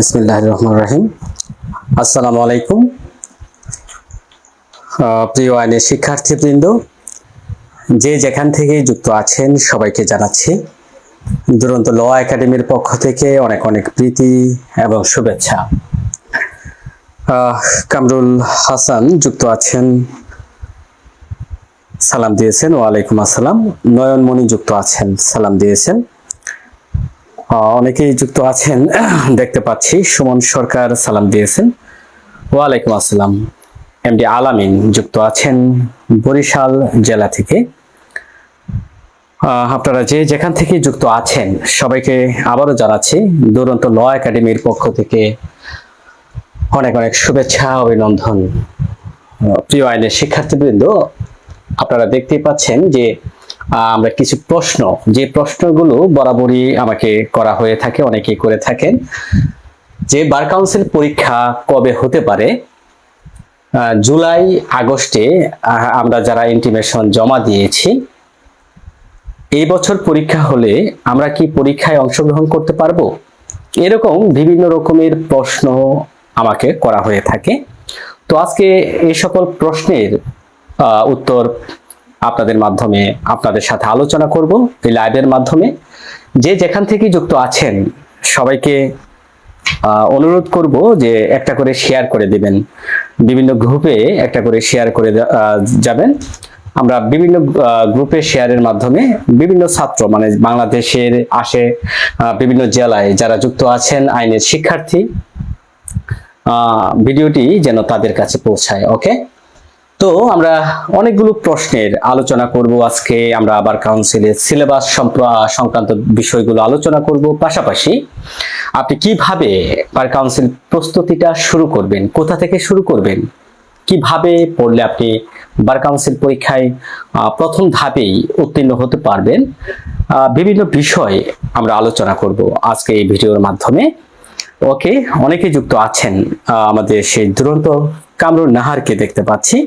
বিসমিল্লাহির রহমানির রহিম। আসসালামু আলাইকুম। প্রিয় আইনের শিক্ষার্থীবৃন্দ, যে যেখান থেকে যুক্ত আছেন সবাইকে জানাচ্ছি দুরন্ত ল একাডেমির পক্ষ থেকে অনেক অনেক প্রীতি এবং শুভেচ্ছা। কামরুল হাসান যুক্ত আছেন, সালাম দিয়েছেন। ওয়ালাইকুম আসসালাম। নয়নমণি যুক্ত আছেন, সালাম দিয়েছেন। অনেকেই যুক্ত আছেন দেখতে পাচ্ছি। সুমন সরকার সালাম দিয়েছেন, ওয়ালাইকুম আসসালাম। এমডি আলামিন যুক্ত আছেন বরিশাল জেলা থেকে। আপনারা যে যেখান থেকে যুক্ত আছেন সবাইকে আবারও জানাচ্ছি দুরন্ত ল একাডেমির পক্ষ থেকে অনেক অনেক শুভেচ্ছা, অভিনন্দন। প্রিয় আইনের শিক্ষার্থীবৃন্দ, আপনারা দেখতেই পাচ্ছেন যে আমরা কিছু প্রশ্ন, যে প্রশ্নগুলো বরাবরই আমাকে করা হয়ে থাকে, অনেকেই করে থাকেন, যে বার কাউন্সিল পরীক্ষা কবে হতে পারে। জুলাই আগস্টে আমরা যারা ইন্টিমেশন জমা দিয়েছি, এই বছর পরীক্ষা হলে আমরা কি পরীক্ষায় অংশগ্রহণ করতে পারবো? এরকম বিভিন্ন রকমের প্রশ্ন আমাকে করা হয়ে থাকে। তো আজকে এই সকল প্রশ্নের উত্তর আপনাদের মাধ্যমে আপনাদের সাথে আলোচনা করব এই লাইভের মাধ্যমে। যে যেখান থেকে যুক্ত আছেন সবাইকে অনুরোধ করব যে একটা করে শেয়ার করে দিবেন, বিভিন্ন গ্রুপে একটা করে শেয়ার করে যাবেন। আমরা বিভিন্ন গ্রুপে শেয়ারের মাধ্যমে বিভিন্ন ছাত্র, মানে বাংলাদেশের বিভিন্ন জেলায় যারা যুক্ত আছেন আইনের শিক্ষার্থী, ভিডিওটি যেন তাদের কাছে পৌঁছায়। ওকে, তো আমরা অনেকগুলো প্রশ্নের আলোচনা করব আজকে। আমরা বার কাউন্সিলের সিলেবাস সংক্রান্ত বিষয়গুলো আলোচনা করব। পাশাপাশি আপনি কিভাবে বার কাউন্সিল প্রস্তুতিটা শুরু করবেন, কোথা থেকে শুরু করবেন, কিভাবে পড়লে আপনি বার কাউন্সিল পরীক্ষায় প্রথম ধাপেই উত্তীর্ণ হতে পারবেন, বিভিন্ন বিষয় আমরা আলোচনা করব আজকে এই ভিডিওর মাধ্যমে। ওকে, অনেকে যুক্ত আছেন। আমাদের সেই দুরন্ত কামরুল নাহারকে দেখতে পাচ্ছি,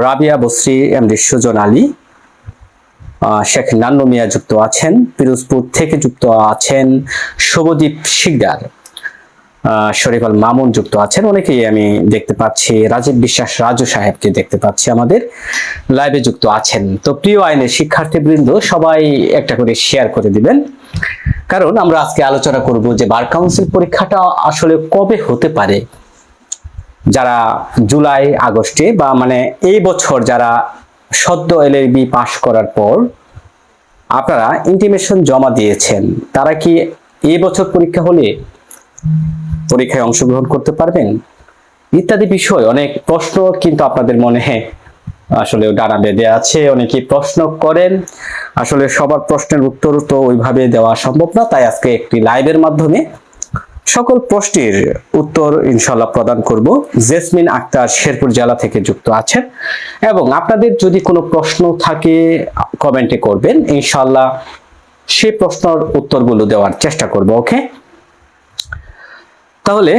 রাবিয়া বসরি, এমডি সুজন আলী, শেখ নান্নু মিয়া যুক্ত আছেন, পিরোজপুর থেকে যুক্ত আছেন শুভদীপ শিকদার, শরীফ আল মামুন যুক্ত আছেন, অনেকেই আমি দেখতে পাচ্ছি। রাজীব বিশ্বাস রাজু সাহেবকে দেখতে পাচ্ছি আমাদের লাইভে যুক্ত আছেন। তো প্রিয় আইনের শিক্ষার্থীবৃন্দ, সবাই একটা করে শেয়ার করে দিবেন, কারণ আমরা আজকে আলোচনা করব যে বার কাউন্সিল পরীক্ষাটা আসলে কবে হতে পারে। যারা জুলাই আগস্টে বা মানে এই বছর যারা সদ্য এলএলবি পাশ করার পর আপনারা ইন্টিমেশন জমা দিয়েছেন, তারা কি এই বছর পরীক্ষা হলে পরীক্ষায় অংশগ্রহণ করতে পারবেন ইত্যাদি বিষয় অনেক প্রশ্ন কিন্তু আপনাদের মনে আসলে ডানা বেঁধে আছে। অনেকেই প্রশ্ন করেন, আসলে সবার প্রশ্নের উত্তর তো ওইভাবে দেওয়া সম্ভব না, তাই আজকে একটি লাইভের মাধ্যমে সকল প্রশ্নের উত্তর ইনশাআল্লাহ প্রদান করব। জেসমিন আক্তার শেরপুর জেলা থেকে যুক্ত আছেন, এবং আপনাদের যদি কোনো প্রশ্ন থাকে কমেন্টে করবেন, ইনশাআল্লাহ সেই প্রশ্নের উত্তরগুলো দেওয়ার চেষ্টা করব। ওকে, তাহলে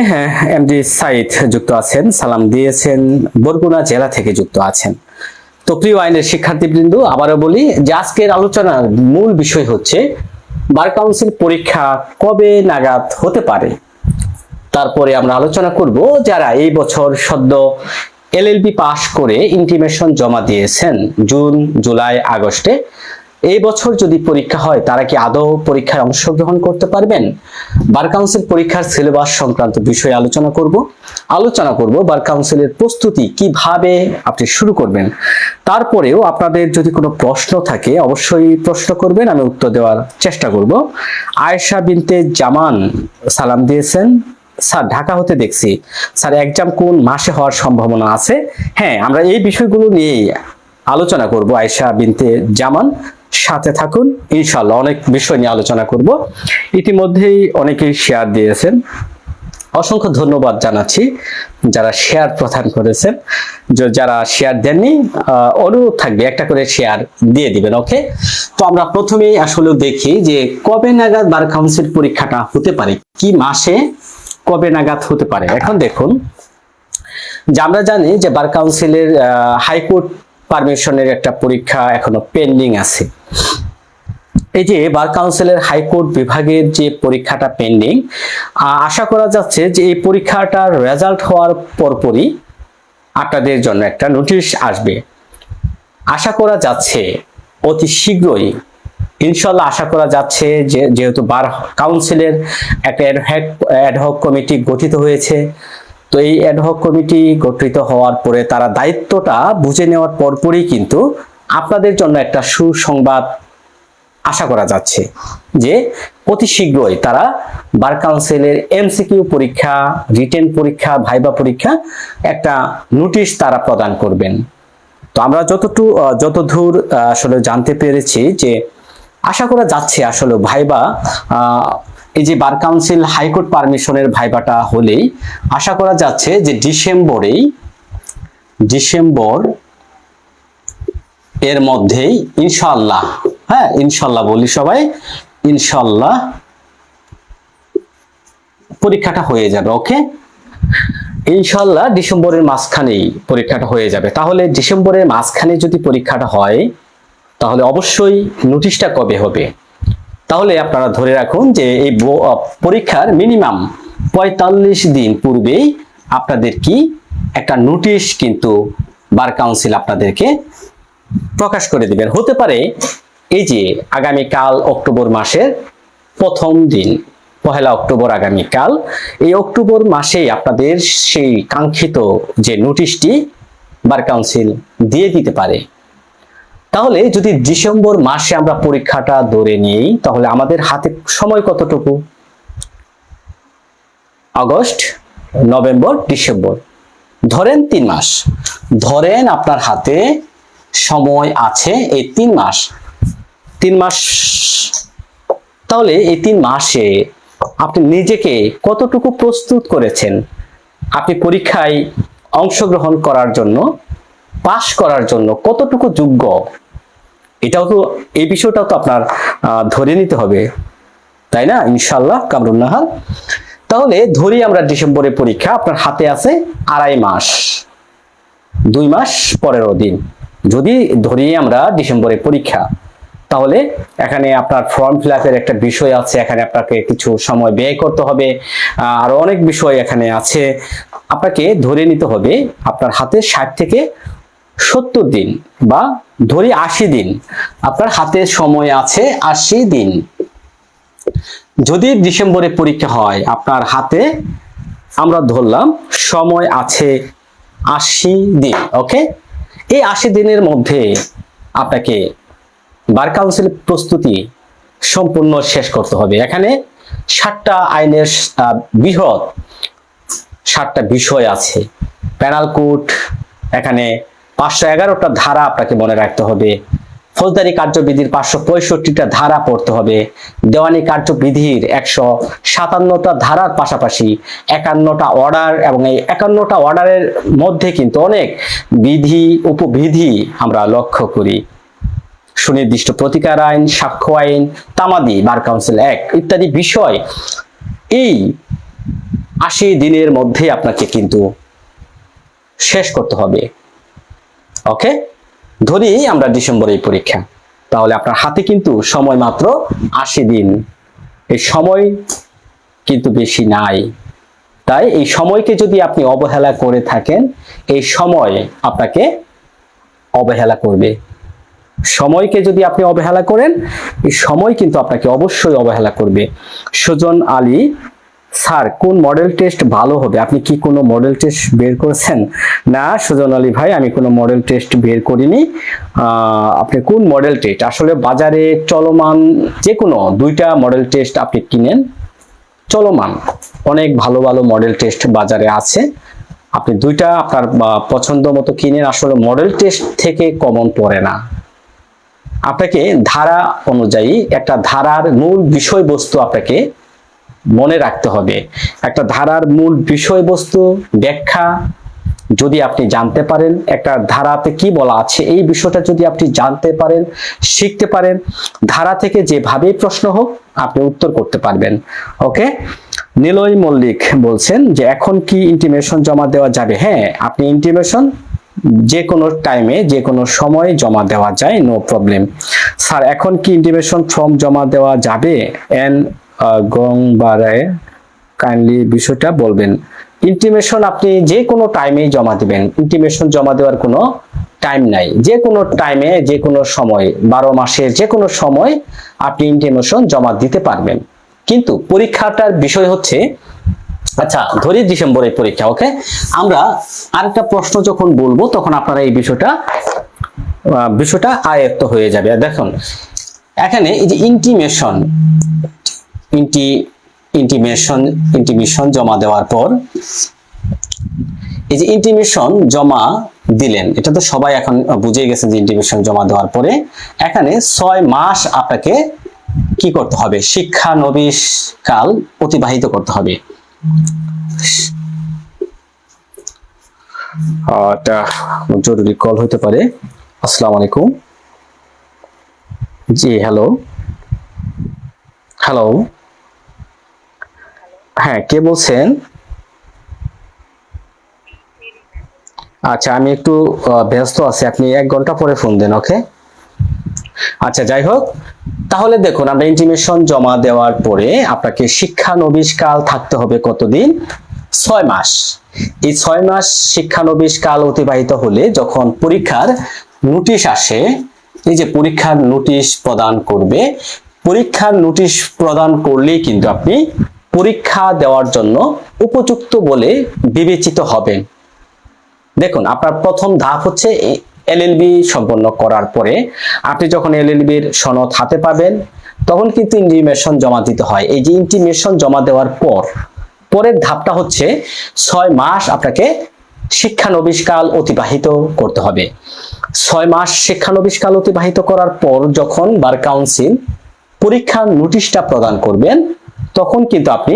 এমডি সাইদ যুক্ত আছেন, সালাম দিয়েছেন, বরগুনা জেলা থেকে যুক্ত আছেন। তো প্রিয় আইনের শিক্ষার্থীবৃন্দ, আবারও বলি যে আজকের আলোচনার মূল বিষয় হচ্ছে বার কাউন্সিল পরীক্ষা কবে নাগাদ হতে পারে। তারপরে আমরা আলোচনা করব যারা এই বছর সদ্য এলএলবি পাশ করে ইন্টিমেশন জমা দিয়েছেন জুন, জুলাই, আগস্টে, এই বছর যদি পরীক্ষা হয় তারা কি আদৌ পরীক্ষায় অংশগ্রহণ করতে পারবেন। বার কাউন্সিল পরীক্ষার সিলেবাস সংক্রান্ত বিষয়ে আলোচনা করব বার কাউন্সিলের প্রস্তুতি কিভাবে আপনি শুরু করবেন। তারপরেও আপনাদের যদি কোনো প্রশ্ন থাকে অবশ্যই প্রশ্ন করবেন, আমি উত্তর দেওয়ার চেষ্টা করব। আয়েশা বিনতে জামান সালাম দিয়েছেন, স্যার ঢাকা হতে দেখছি, স্যার এক্সাম কোন মাসে হওয়ার সম্ভাবনা আছে? হ্যাঁ, আমরা এই বিষয়গুলো নিয়ে আলোচনা করব। আয়েশা বিনতে জামান, সাথে থাকুন, ইনশাআল্লাহ অনেক বিষয় নিয়ে আলোচনা করব। ইতিমধ্যেই অনেকেই শেয়ার দিয়েছেন, অসংখ্য ধন্যবাদ জানাচ্ছি যারা শেয়ার প্রদান করেছেন। যারা শেয়ার দেননি, অনুরোধ থাকবে একটা করে শেয়ার দিয়ে দিবেন। ওকে, তো আমরা প্রথমেই আসলে দেখি যে কবে নাগাদ বার কাউন্সিল পরীক্ষাটা হতে পারে, কি মাসে কবে নাগাদ হতে পারে। এখন দেখুন যে আমরা জানি যে বার কাউন্সিলের হাইকোর্ট পারমিশনের একটা পরীক্ষা এখনো পেন্ডিং আছে। এই যে বার কাউন্সিলের হাইকোর্ট বিভাগের যে পরীক্ষাটা পেন্ডিং, আশা করা যাচ্ছে যে এই পরীক্ষাটার রেজাল্ট হওয়ার পরপরই আপনাদের জন্য একটা নোটিশ আসবে। আশা করা যাচ্ছে অতি শীঘ্রই, ইনশাল্লাহ আশা করা যাচ্ছে যে যেহেতু বার কাউন্সিলের একটা অ্যাডহক কমিটি গঠিত হয়েছে, তো এই অ্যাডহক কমিটি গঠিত হওয়ার পরে তারা দায়িত্বটা বুঝে নেওয়ার পরপরই কিন্তু আপনাদের জন্য একটা সুসংবাদ আশা করা যাচ্ছে যে অতি শীঘ্রই তারা বার কাউন্সিলের এমসিকিউ পরীক্ষা, রিটেন পরীক্ষা, ভাইবা পরীক্ষা একটা নোটিশ তারা প্রদান করবেন। তো আমরা যতদূর আসলে জানতে পেরেছি যে আশা করা যাচ্ছে আসলে ভাইবা, এই যে বার কাউন্সিল হাইকোর্ট পারমিশনের ভাইবাটা হলেই আশা করা যাচ্ছে যে ডিসেম্বর এর মধ্যেই ইনশাআল্লাহ, হ্যাঁ ইনশাআল্লাহ বলি সবাই, ইনশাআল্লাহ পরীক্ষাটা হয়ে যাবে। ওকে, ইনশাআল্লাহ ডিসেম্বরের মাঝখানেই পরীক্ষাটা হয়ে যাবে। তাহলে ডিসেম্বরের মাঝখানে যদি পরীক্ষাটা হয় তাহলে অবশ্যই নোটিশটা কবে হবে? তাহলে আপনারা ধরে রাখুন যে এই পরীক্ষার মিনিমাম 45 দিন পূর্বেই আপনাদের কি একটা নোটিশ কিন্তু বার কাউন্সিল আপনাদেরকে প্রকাশ করে দিবেন। হতে পারে এই যে আগামীকাল অক্টোবর মাসের প্রথম দিন, 1 অক্টোবর আগামীকাল, এই অক্টোবর মাসেই আপনাদের সেই কাঙ্ক্ষিত যে নোটিশটি বার কাউন্সিল দিয়ে দিতে পারে। তাহলে যদি ডিসেম্বর মাসে আমরা পরীক্ষাটা ধরে নিই তাহলে আমাদের হাতে সময় কতটুকু? আগস্ট, নভেম্বর, ডিসেম্বর, ধরেন 3 মাস, ধরেন আপনার হাতে সময় আছে এই 3 মাস। তাহলে এই 3 মাসে আপনি নিজেকে কতটুকু প্রস্তুত করেছেন? আপনি পরীক্ষায় অংশগ্রহণ করার জন্য, পাশ করার জন্য কতটুকু যোগ্য? এটাও তো, এই বিষয়টাও তো আপনার ধরে নিতে হবে, তাই না? ইনশাআল্লাহ কামরুন নাহার। তাহলে ধরি আমরা ডিসেম্বরের পরীক্ষা, আপনার হাতে আছে 2.5 মাস, 2 মাস 15 দিন। যদি ধরি আমরা ডিসেম্বরের পরীক্ষা, তাহলে এখানে আপনার ফর্ম ফিল আপের একটা বিষয় আছে, এখানে আপনাকে কিছু সময় ব্যয় করতে হবে, আরো অনেক বিষয় এখানে আছে। আপনাকে ধরে নিতে হবে আপনার হাতে 60 থেকে 70 দিন বা ধরি 80 দিন, আপনার হাতে সময় আছে 80 দিন। যদি ডিসেম্বরে পরীক্ষা হয় আপনার হাতে আমরা ধরলাম সময় আছে 80 দিন। ওকে, এই 80 দিনের মধ্যে আপনাকে বার কাউন্সিল প্রস্তুতি সম্পূর্ণ শেষ করতে হবে। এখানে 7টা আইনের বৃহৎ 7টা বিষয় আছে। প্যানাল কোড, এখানে 511টা ধারা আপনাকে মনে রাখতে হবে। ফৌজদারি কার্যবিধির 565টা ধারা পড়তে হবে। দেওয়ানি কার্যবিধির 157টা ধারার পাশাপাশি 51টা অর্ডার, এবং এই 51টা অর্ডারের মধ্যে কিন্তু অনেক বিধি উপবিধি আমরা লক্ষ্য করি। সুনির্দিষ্ট প্রতিকার আইন, সাক্ষ্য আইন, তামাদি, বার কাউন্সিল অ্যাক্ট ইত্যাদি বিষয় এই 80 দিনের মধ্যে আপনাকে কিন্তু শেষ করতে হবে। ওকে, ধরি আমরা ডিসেম্বরের পরীক্ষা, তাহলে আপনার হাতে কিন্তু সময় মাত্র 80 দিন। এই সময় কিন্তু বেশি নাই, তাই এই সময়কে যদি আপনি অবহেলা করে থাকেন, এই সময় আপনাকে অবহেলা করবে। সময়কে যদি আপনি অবহেলা করেন, এই সময় কিন্তু আপনাকে অবশ্যই অবহেলা করবে। সুজন আলী স্যার, কোন মডেল টেস্ট ভালো হবে? আপনি কি কোনো মডেল টেস্ট বের করেছেন? না সুজন আলী ভাই, আমি কোনো মডেল টেস্ট বের করিনি। আপনি কোন মডেল টেস্ট? আসলে বাজারে চলমান যে কোনো 2টা মডেল টেস্ট আপনি কিনেন, চলমান অনেক ভালো ভালো মডেল টেস্ট বাজারে আছে, আপনি 2টা আপনার পছন্দ মতো কিনেন। আসলে মডেল টেস্ট থেকে কমন পড়ে না, আপনাকে ধারা অনুযায়ী একটা ধারার মূল বিষয়বস্তু আপনাকে মনে রাখতে হবে। একটা ধারার মূল বিষয়বস্তু ব্যাখ্যা যদি আপনি জানতে পারেন, একটা ধারাতে কি বলা আছে এই বিষয়টা যদি আপনি জানতে পারেন, শিখতে পারেন, ধারা থেকে যেভাবেই প্রশ্ন হোক আপনি উত্তর করতে পারবেন। ওকে, নিলয় মল্লিক বলছেন যে এখন কি ইন্টিমেশন জমা দেওয়া যাবে? হ্যাঁ, আপনি ইন্টিমেশন যে কোনো টাইমে যে কোনো সময় জমা দেওয়া যায়, নো প্রবলেম। স্যার এখন কি ইন্টিমেশন ফর্ম জমা দেওয়া যাবে? এন গংবারে কাইন্ডলি বিষয়টা বলবেন। ইন্টিমেশন আপনি যে কোনো টাইমেই জমা দিবেন, ইন্টিমেশন জমা দেওয়ার কোনো টাইম নাই, যে কোনো টাইমে যে কোনো সময় 12 মাসের যে কোনো সময় আপনি ইন্টিমেশন জমা দিতে পারবেন। কিন্তু পরীক্ষাটার বিষয় হচ্ছে, আচ্ছা ধরি ডিসেম্বরে পরীক্ষা, ওকে, আমরা আরেকটা প্রশ্ন যখন বলবো তখন আপনারা এই বিষয়টা আয়ত্ত হয়ে যাবে। দেখুন এখানে এই যে ইন্টিমেশন জমা দেওয়ার পর, এই যে ইন্টিমেশন জমা দিলেন, এটা তো সবাই এখন বুঝে গেছেন যে ইন্টিমেশন জমা দেওয়ার পরে এখানে 6 মাস আপনাকে কি করতে হবে? শিক্ষানবিশ কাল অতিবাহিত করতে হবে। এটা জরুরি কল হতে পারে। আসসালামু আলাইকুম। জি হ্যালো হ্যালো, হ্যাঁ কে বলছেন? আচ্ছা আমি একটু ব্যস্ত আছি, আপনি 1 ঘন্টা পরে ফোন দেন, ওকে। আচ্ছা যাই হোক, তাহলে দেখুন আমরা ইন্টিমেশন জমা দেওয়ার পরে আপনাকে শিক্ষানবিশ কাল থাকতে হবে কতদিন? 6 মাস। এই 6 মাস শিক্ষানবিশ কাল অতিবাহিত হলে যখন পরীক্ষার নোটিশ আসে, এই যে পরীক্ষার নোটিশ প্রদান করবে, পরীক্ষার নোটিশ প্রদান করলেই কিন্তু আপনি পরীক্ষা দেওয়ার জন্য উপযুক্ত বলে বিবেচিত হবেন। দেখুন আপনার প্রথম ধাপ হচ্ছে এলএলবি সম্পন্ন করার পরে আপনি যখন এলএলবির সনদ হাতে পাবেন তখন কিন্তু ইন্টিমেশন জমা দিতে হয়। এই যে ইন্টিমেশন জমা দেওয়ার পর পরের ধাপটা হচ্ছে 6 মাস আপনাকে শিক্ষানবিশ কাল অতিবাহিত করতে হবে। 6 মাস শিক্ষানবিশ কাল অতিবাহিত করার পর যখন বার কাউন্সিল পরীক্ষার নোটিশটা প্রদান করবেন তখন কিন্তু আপনি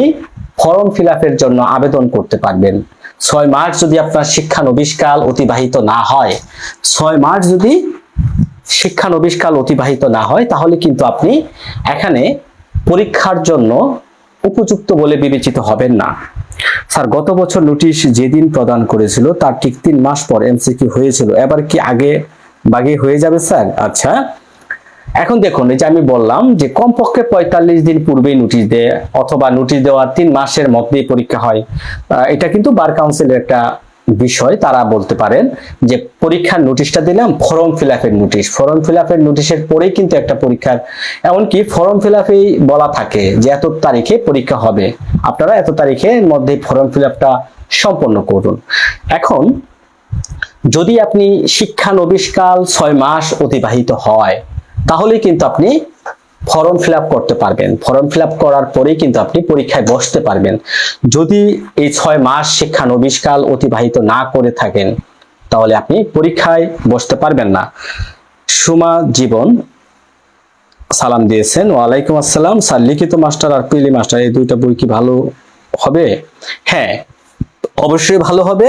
ফর্ম ফিল আপের জন্য আবেদন করতে পারবেন। 6 মাস যদি আপনার শিক্ষানবিশ কাল অতিবাহিত না হয়, 6 মাস যদি শিক্ষানবিশ কাল অতিবাহিত না হয় তাহলে কিন্তু আপনি এখানে পরীক্ষার জন্য উপযুক্ত বলে বিবেচিত হবেন না। স্যার গত বছর নোটিশ যেদিন প্রদান করেছিল তার ঠিক 3 মাস পর এমসিকিউ হয়েছিল, এবার কি আগে বাগে হয়ে যাবে স্যার? আচ্ছা এখন দেখুন এই যে আমি বললাম যে কমপক্ষে 45 দিন পূর্বেই নোটিশ দেয় অথবা নোটিশ দেওয়ার 3 মাসের মধ্যেই পরীক্ষা হয়। এটা কিন্তু বার কাউন্সিলের একটা বিষয়, তারা বলতে পারেন যে পরীক্ষার নোটিশটা দিলাম, ফর্ম ফিল আপের নোটিশ, ফর্ম ফিল আপের নোটিশের পরেই কিন্তু একটা পরীক্ষার, এমনকি ফর্ম ফিল আপেই বলা থাকে যে এত তারিখে পরীক্ষা হবে, আপনারা এত তারিখের মধ্যে ফর্ম ফিল আপটা সম্পন্ন করুন। এখন যদি আপনি শিক্ষানবিশ কাল 6 মাস অতিবাহিত হয় তাহলে কিন্তু আপনি ফর্ম ফিল আপ করতে পারবেন, ফর্ম ফিল আপ করার পরেই কিন্তু আপনি পরীক্ষায় বসতে পারবেন। যদি এই 6 মাস শিক্ষানবিশ কাল অতিবাহিত না করে থাকেন তাহলে আপনি পরীক্ষায় বসতে পারবেন না। সুমা জীবন সালাম দিয়েছেন, ওয়ালাইকুম আসসালাম। স্যার লিখিত মাস্টার আর প্রিলি মাস্টার এই দুইটা বই কি ভালো হবে? হ্যাঁ অবশ্যই ভালো হবে।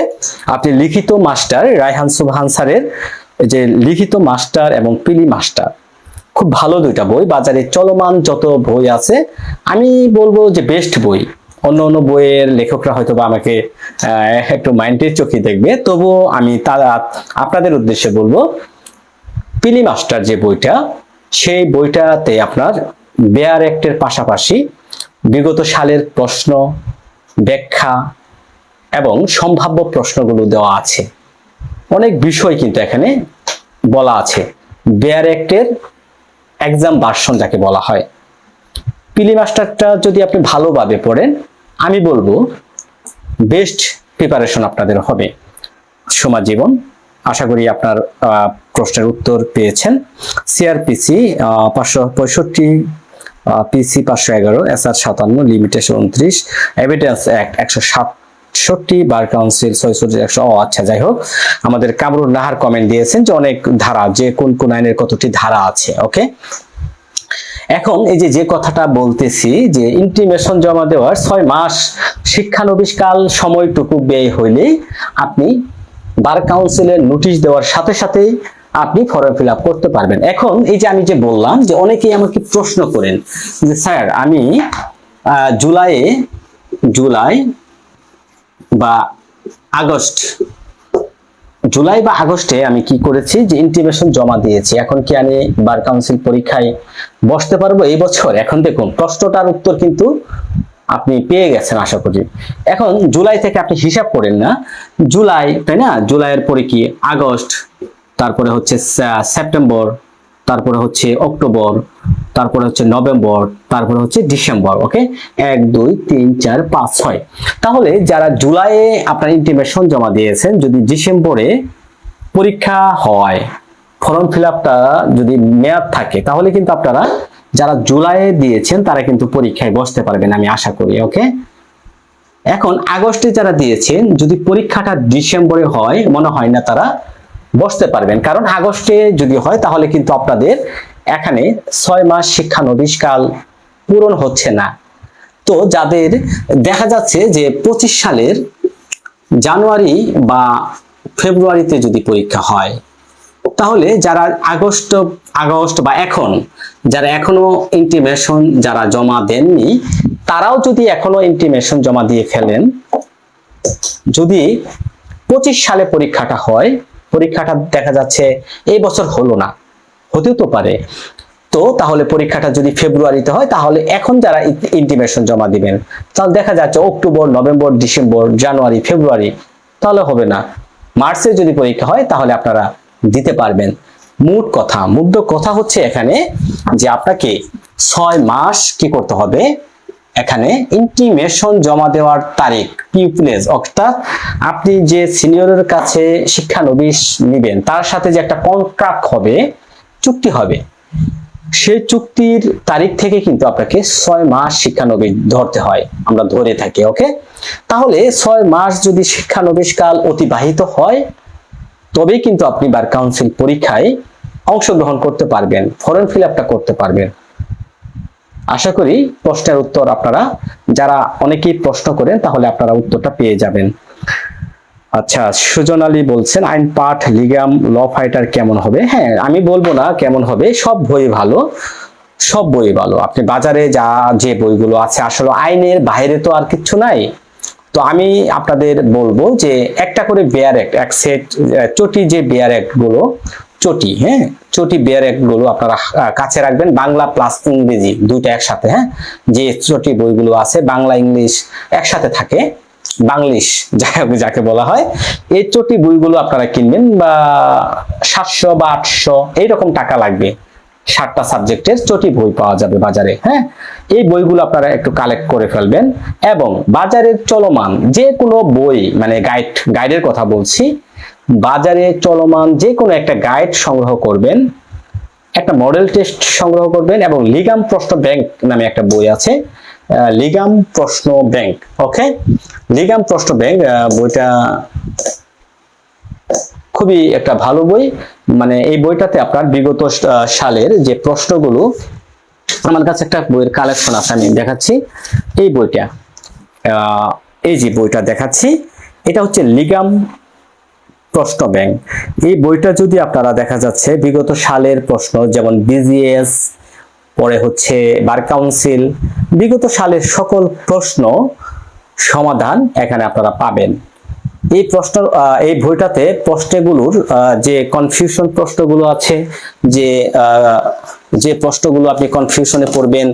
আপনি লিখিত মাস্টার রায়হান সুবহান স্যারের যে লিখিত মাস্টার এবং প্রিলি মাস্টার খুব ভালো দুইটা বই, বাজারে চলমান যত বই আছে আমি বলবো যে বেস্ট বই। অন্য অন্য বইয়ের লেখকরা হয়তো বা আমাকে একটু মাইন্ডের চোখে দেখবে, তবুও আমি তারা আপনাদের উদ্দেশ্যে বলবো প্রিলি মাস্টার যে বইটা, সেই বইটাতে আপনার বেয়ার অ্যাক্টের পাশাপাশি বিগত সালের প্রশ্ন ব্যাখ্যা এবং সম্ভাব্য প্রশ্নগুলো দেওয়া আছে। অনেক বিষয় কিন্তু এখানে বলা আছে। বেয়ার অ্যাক্টের এক্সাম ভার্সন যাকে বলা হয়, প্রিলি মাস্টারটা যদি আপনি ভালোভাবে পড়েন আমি বলবো বেস্ট প্রিপারেশন আপনাদের হবে। সমাজ জীবন আশা করি আপনার প্রশ্নের উত্তর পেয়েছেন। সিআরপিসি 565, পিসি 511, SR 57, limitation 29, evidence act 167, bar council 66, আচ্ছা যাই হোক, আমাদের কামরুল নাহার কমেন্ট দিয়েছেন যে অনেক ধারা, যে কোন কোন আইনের কতটি ধারা আছে। ওকে, এখন এই যে কথাটা বলতেছি যে ইন্টিমেশন জমা দেওয়ার 6 মাস শিক্ষানবিশ কাল সময়টুকু ব্যয় হইলে আপনি বার কাউন্সিলের নোটিশ দেওয়ার সাথে সাথেই আপনি ফর্ম ফিল আপ করতে পারবেন। এখন এই যে আমি যে বললাম যে অনেকেই আমাকে প্রশ্ন করেন যে স্যার আমি জুলাই বা আগস্ট জুলাই বা আগস্টে আমি কি করেছি যে ইন্টিমেশন জমা দিয়েছি, এখন কি আমি বার কাউন্সিল পরীক্ষায় বসতে পারবো এই বছর? এখন দেখুন প্রশ্নটার উত্তর কিন্তু আপনি পেয়ে গেছেন আশা করি। এখন জুলাই থেকে আপনি হিসাব করেন না, জুলাই তাই না, জুলাইয়ের পরে কি আগস্ট, তারপরে হচ্ছে সেপ্টেম্বর, তারপরে হচ্ছে অক্টোবর, তারপরে হচ্ছে নভেম্বর, তারপরে হচ্ছে ডিসেম্বর। ওকে, 1 2 3 4 5 6। তাহলে যারা জুলাইয়ে আপনার ইন্টিমেশন জমা দিয়েছেন, যদি ডিসেম্বরে পরীক্ষা হয়, ফর্ম ফিল আপটা যদি মেয়াদ থাকে, তাহলে কিন্তু আপনারা যারা জুলাইয়ে দিয়েছেন তারা কিন্তু পরীক্ষায় বসতে পারবেন আমি আশা করি। ওকে, এখন আগস্টে যারা দিয়েছেন যদি পরীক্ষাটা ডিসেম্বরে হয়, মনে হয় না তারা বসতে পারবেন, কারণ আগস্টে যদি হয় তাহলে কিন্তু আপনাদের এখানে 6 মাস শিক্ষানবিশকাল পূরণ হচ্ছে না। তো যাদের দেখা যাচ্ছে যে 25 সালের জানুয়ারি বা ফেব্রুয়ারিতে যদি পরীক্ষা হয়, তাহলে যারা আগস্ট বা এখন যারা এখনো ইন্টিমেশন যারা জমা দেননি, তারাও যদি এখনো ইন্টিমেশন জমা দিয়ে ফেলেন, যদি 25 সালে পরীক্ষাটা হয়, পরীক্ষাটা দেখা যাচ্ছে এই বছর হলো না, হতেও তো পারে, তো তাহলে পরীক্ষাটা যদি ফেব্রুয়ারিতে হয়, তাহলে এখন যারা ইন্টিমেশন জমা দিবেন, তাহলে দেখা যাচ্ছে অক্টোবর, নভেম্বর, ডিসেম্বর, জানুয়ারি, ফেব্রুয়ারি, তাহলে হবে না। মার্চে যদি পরীক্ষা হয় তাহলে আপনারা দিতে পারবেন। মুদ্র কথা হচ্ছে এখানে যে আপনাকে 6 মাস কি করতে হবে, এখানে ইন্টিমেশন জমা দেওয়ার তারিখ, পিউপিলেজ, অর্থাৎ আপনি যে সিনিয়রের কাছে শিক্ষানবিশ নেবেন তার সাথে যে একটা কন্ট্রাক্ট হবে, চুক্তি হবে, সেই চুক্তির তারিখ থেকে কিন্তু আপনাকে 6 মাস শিক্ষানবিশ ধরতে হয়, আমরা ধরে থাকি। ওকে, তাহলে 6 মাস যদি শিক্ষানবিশ কাল অতিবাহিত হয়, তবেই কিন্তু আপনি বার কাউন্সিল পরীক্ষায় অংশগ্রহণ করতে পারবেন, ফর্ম ফিল আপটা করতে পারবেন। আশা করি প্রশ্নের উত্তর আপনারা যারা অনেকেই প্রশ্ন করেন তাহলে আপনারা উত্তরটা পেয়ে যাবেন। আচ্ছা, সুজন আলী বলছেন আইন পাঠ, লিগাম, ল ফাইটার কেমন হবে? হ্যাঁ, আমি বলবো না কেমন হবে, সব বই ভালো, সব বই ভালো। আপনি বাজারে যে বইগুলো আছে, আসলে আইনের বাইরে তো আর কিছু নাই। তো আমি আপনাদের বলবো যে একটা করে বেয়ার অ্যাক্ট, এক সেট চটি, যে বেয়ার অ্যাক্ট গুলো, চটি, হ্যাঁ, চটি বেয়ার অ্যাক্ট গুলো আপনারা কাছে রাখবেন, বাংলা প্লাস ইংরেজি দুইটা একসাথে, হ্যাঁ, যে চটি বইগুলো আছে বাংলা ইংলিশ একসাথে থাকে, বাংলিশ যাকে বলা হয়, এই চটি বইগুলো আপনারা কিনবেন, বা 700 বা 800 এইরকম টাকা লাগবে। 7টা সাবজেক্টের চটি বই পাওয়া যাবে বাজারে। হ্যাঁ, এই বইগুলো আপনারা একটু কালেক্ট করে ফেলবেন, এবং বাজারের চলমান যে কোনো বই, মানে গাইডের কথা বলছি, বাজারে চলমান যে কোনো একটা গাইড সংগ্রহ করবেন, একটা মডেল টেস্ট সংগ্রহ করবেন, এবং লিগাম প্রশ্ন ব্যাংক নামে একটা বই আছে, লিগাম প্রশ্ন ব্যাংক। ওকে, লিগাম প্রশ্ন ব্যাংক বইটা খুবই একটা ভালো বই। মানে এই বইটাতে আপনার বিগত সালের যে প্রশ্নগুলো, আমার কাছে একটা বইয়ের কালেকশন আছে, আমি দেখাচ্ছি এই বইটা, এই যে বইটা দেখাচ্ছি, এটা হচ্ছে লিগাম প্রশ্ন ব্যাংক। এই বইটা যদি আপনারা, দেখা যাচ্ছে বিগত সালের প্রশ্ন, যেমন বিজিএস, পরে হচ্ছে বার কাউন্সিল, বিগত সালের সকল প্রশ্ন সমাধান এখানে আপনারা পাবেন। এই বইটাতে প্রশ্নগুলোর যে কনফিউশন প্রশ্নগুলো আছে, যে প্রশ্নগুলো আপনি কনফিউশনে পড়বেন,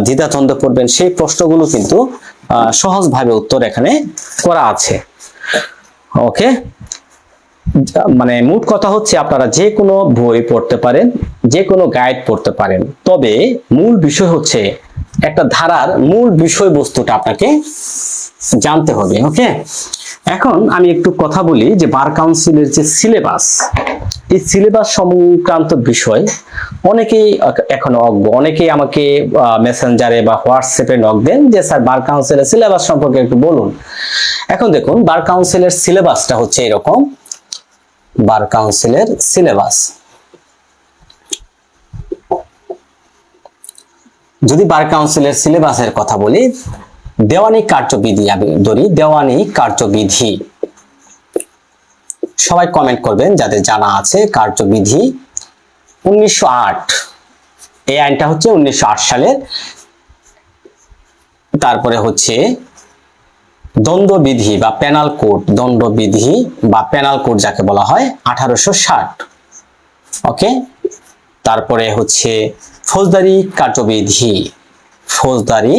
দ্বিধাদ্বন্দ্ব পড়বেন, সেই প্রশ্নগুলো কিন্তু সহজভাবে উত্তর এখানে করা আছে। ওকে, মানে মোট কথা হচ্ছে আপনারা যে কোনো বই পড়তে পারেন, যে কোনো গাইড পড়তে পারেন, তবে মূল বিষয় হচ্ছে একটা ধারার মূল বিষয়বস্তুটা আপনাকে জানতে হবে। ওকে, এখন আমি একটু কথা বলি যে বার কাউন্সিলের যে সিলেবাস, এই সিলেবাস সংক্রান্ত বিষয় অনেকেই এখনো অজ্ঞ। অনেকেই আমাকে মেসেঞ্জারে বা হোয়াটসঅ্যাপে নক দেন যে স্যার বার কাউন্সিলের সিলেবাস সম্পর্কে একটু বলুন। এখন দেখুন, বার কাউন্সিলের সিলেবাসটা হচ্ছে এরকম। বার কাউন্সিলের সিলেবাস, যদি বার কাউন্সিলের সিলেবাসের কথা বলি, দেওয়ানি কার্যবিধি, আমি ধরি দেওয়ানি কার্যবিধি, সবাই কমেন্ট করবেন যাদের জানা আছে। কার্যবিধি 1908, এই আইনটা হচ্ছে 1908 সালের। তারপরে হচ্ছে দণ্ডবিধি বা পেনাল কোড, দণ্ডবিধি বা পেনাল কোড যাকে বলা হয় 1860। ওকে, তারপরে হচ্ছে ফৌজদারি কার্যবিধি, ফৌজদারি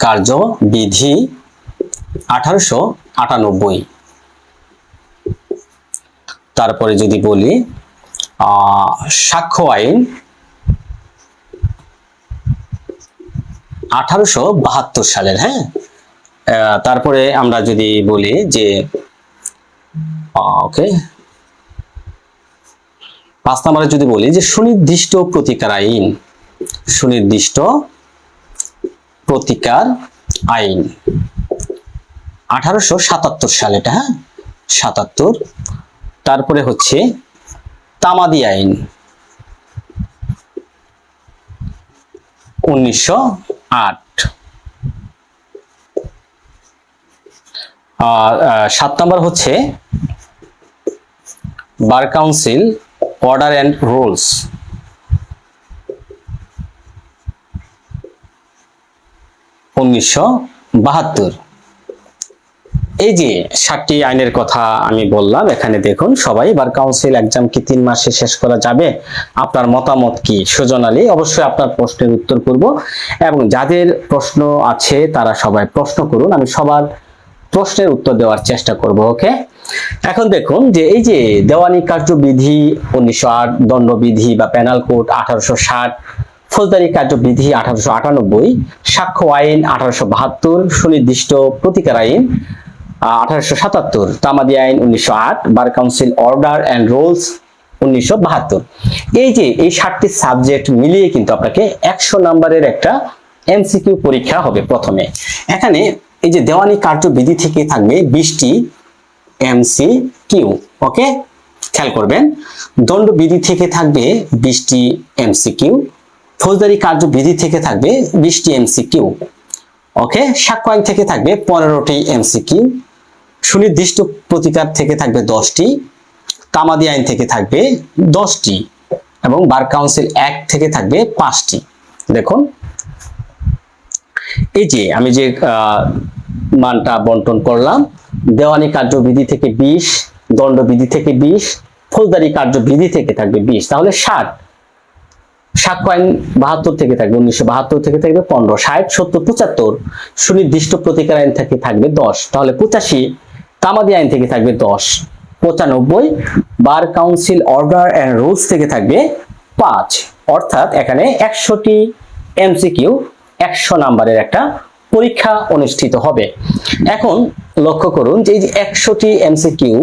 কার্যবিধি 1898। তারপরে যদি বলি সাক্ষ্য আইন 1872 সালের। হ্যাঁ, তারপরে আমরা যদি বলি যে ওকে 5 নম্বরে যদি বলি যে সুনির্দিষ্ট প্রতিকার আইন, সুনির্দিষ্ট প্রতিকার আইন 1877 সালে, এটা হ্যাঁ 77। তারপরে হচ্ছে তামাদি আইন 1908। 7 নম্বর হচ্ছে বার কাউন্সিল অর্ডার অ্যান্ড রুলস 1972। এই যে 7টি আইনের কথা আমি বললাম, এখানে দেখুন সবাই বার কাউন্সিল এক্সাম কি 3 মাসে শেষ করা যাবে? আপনার মতামত কি? সুজন আলী, অবশ্যই আপনার প্রশ্নের উত্তর করব, এবং যাদের প্রশ্ন আছে তারা সবাই প্রশ্ন করুন, আমি সবার প্রশ্নের উত্তর দেওয়ার চেষ্টা করব। ওকে, এখন দেখুন যে এই যে দেওয়ানি কার্যবিধি 1908, দণ্ডবিধি বা পেনাল কোড 1860, ফৌজদারি কার্যবিধি 1898, সাক্ষ্য আইন 1872, সুনির্দিষ্ট প্রতিকার আইন 1877, তামাদি আইন 1908, বার কাউন্সিল অর্ডার অ্যান্ড রুলস 1972। এই যে এই 7টি সাবজেক্ট মিলিয়ে কিন্তু আপনাকে 100 নম্বরের একটা এমসিকিউ পরীক্ষা হবে। প্রথমে এখানে এই যে দেওয়ানি কার্যবিধি থেকে থাকবে 20টি এমসিকিউ। ওকে, খেয়াল করবেন। দণ্ডবিধি থেকে থাকবে 20টি এমসিকিউ, ফৌজদারি কার্যবিধি থেকে থাকবে 20টি এমসিকিউ। ওকে, সাক্ষ্য আইন থেকে থাকবে 15টি এমসিকিউ, সুনির্দিষ্ট প্রতিকার থেকে থাকবে 10টি, তামাদি আইন থেকে থাকবে 10টি, এবং বার কাউন্সিল অ্যাক্ট থেকে থাকবে 5টি। দেখুন এই যে আমি যে মানটা বন্টন করলাম, দেওয়ানি কার্যবিধি থেকে 20, দণ্ডবিধি থেকে 20, ফৌজদারি কার্যবিধি থেকে থাকবে 20, তাহলে 60। সাক্ষ্য আইন 72 থেকে থাকবে 1972 থেকে থাকবে 15, 60, 70, 75, সুনির্দিষ্ট প্রতিকার আইন থেকে থাকবে 10, তাহলে 85, তামাদি আইন থেকে থাকবে 10, 95, bar council order and rules থেকে থাকবে 5। অর্থাৎ এখানে 100টি এমসিকিউ, 100 নম্বরের একটা পরীক্ষা অনুষ্ঠিত হবে। এখন লক্ষ্য করুন যে এই যে 100টি এমসিকিউ,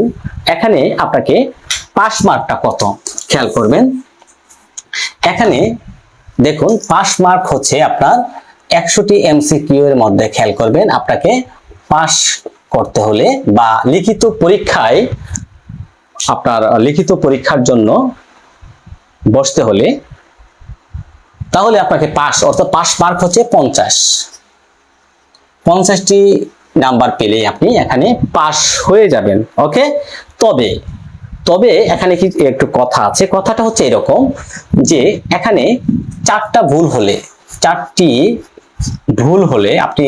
এখানে আপনাকে পাস মার্কটা কত খেয়াল করবেন। এখানে দেখুন পাস মার্ক হচ্ছে আপনার 100টি এমসিকিউ এর মধ্যে, খেয়াল করবেন, আপনাকে পাস করতে হলে বা লিখিত পরীক্ষায়, আপনার লিখিত পরীক্ষার জন্য বসতে হলে, তাহলে আপনাকে পাস, অর্থাৎ পাস মার্ক হচ্ছে 50টি নাম্বার পেলে আপনি এখানে পাস হয়ে যাবেন। ওকে, তবে এখানে কি একটু কথা আছে, কথাটা হচ্ছে এরকম যে এখানে 4টা ভুল হলে, 4টি ভুল হলে আপনি